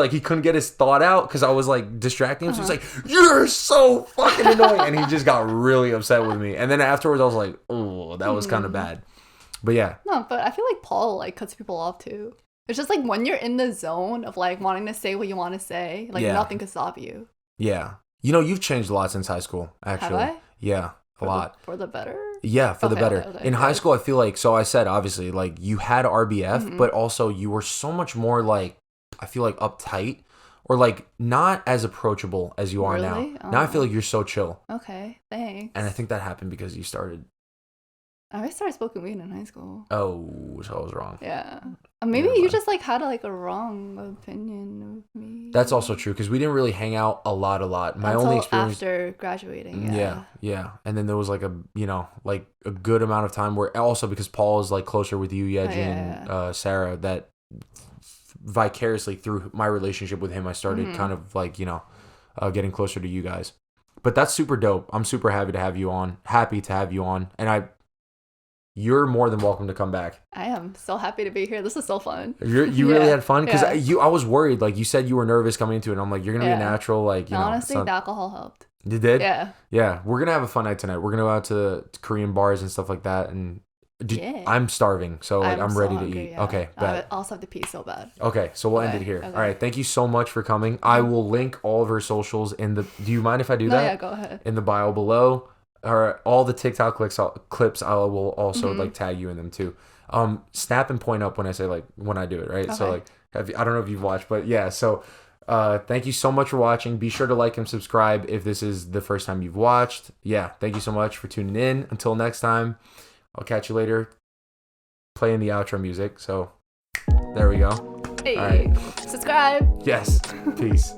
he couldn't get his thought out because I was like distracting him. So he's like, "You're so fucking annoying," and he just got really upset with me. And then afterwards, I was like, "Oh, that was kind of bad." But yeah. No, but I feel like Paul like cuts people off too. It's just like when you're in the zone of like wanting to say what you want to say, like nothing can stop you. Yeah, you've changed a lot since high school. Actually, have I? Yeah, a lot. For the better. Yeah, for the better. In high school, I feel like, so I said, obviously, like, you had RBF, but also you were so much more, like, I feel like uptight or, like, not as approachable as you are now. Now I feel like you're so chill. Okay, thanks. And I think that happened because you started I started smoking weed in high school. Oh, so I was wrong. Yeah. Maybe you just like had like a wrong opinion of me. That's also true because we didn't really hang out a lot. My Until only experience after graduating. Yeah. And then there was like like a good amount of time where also because Paul is like closer with you, Yeji, and Sarah, that vicariously through my relationship with him, I started kind of like, getting closer to you guys. But that's super dope. I'm super happy to have you on. And you're more than welcome to come back. I am so happy to be here. This is so fun. You really had fun? Because I was worried. Like, you said you were nervous coming into it. And I'm like, you're going to be a natural. Like, honestly, the alcohol helped. You did? Yeah. Yeah. We're going to have a fun night tonight. We're going to go out to Korean bars and stuff like that. And I'm starving. So like, I'm so ready hungry, to eat. Yeah. Okay. I also have to pee so bad. Okay. So we'll end it here. Okay. All right. Thank you so much for coming. I will link all of her socials do you mind if I do that? Yeah, go ahead. In the bio below. Or all the TikTok clips I will also like tag you in them too. Snap and point up when I say like when I do it, right? Okay. So like I don't know if you've watched, but yeah. So thank you so much for watching. Be sure to like and subscribe if this is the first time you've watched. Yeah, thank you so much for tuning in. Until next time, I'll catch you later. Playing the outro music. So there we go. Hey, all right. Subscribe. Yes. Peace.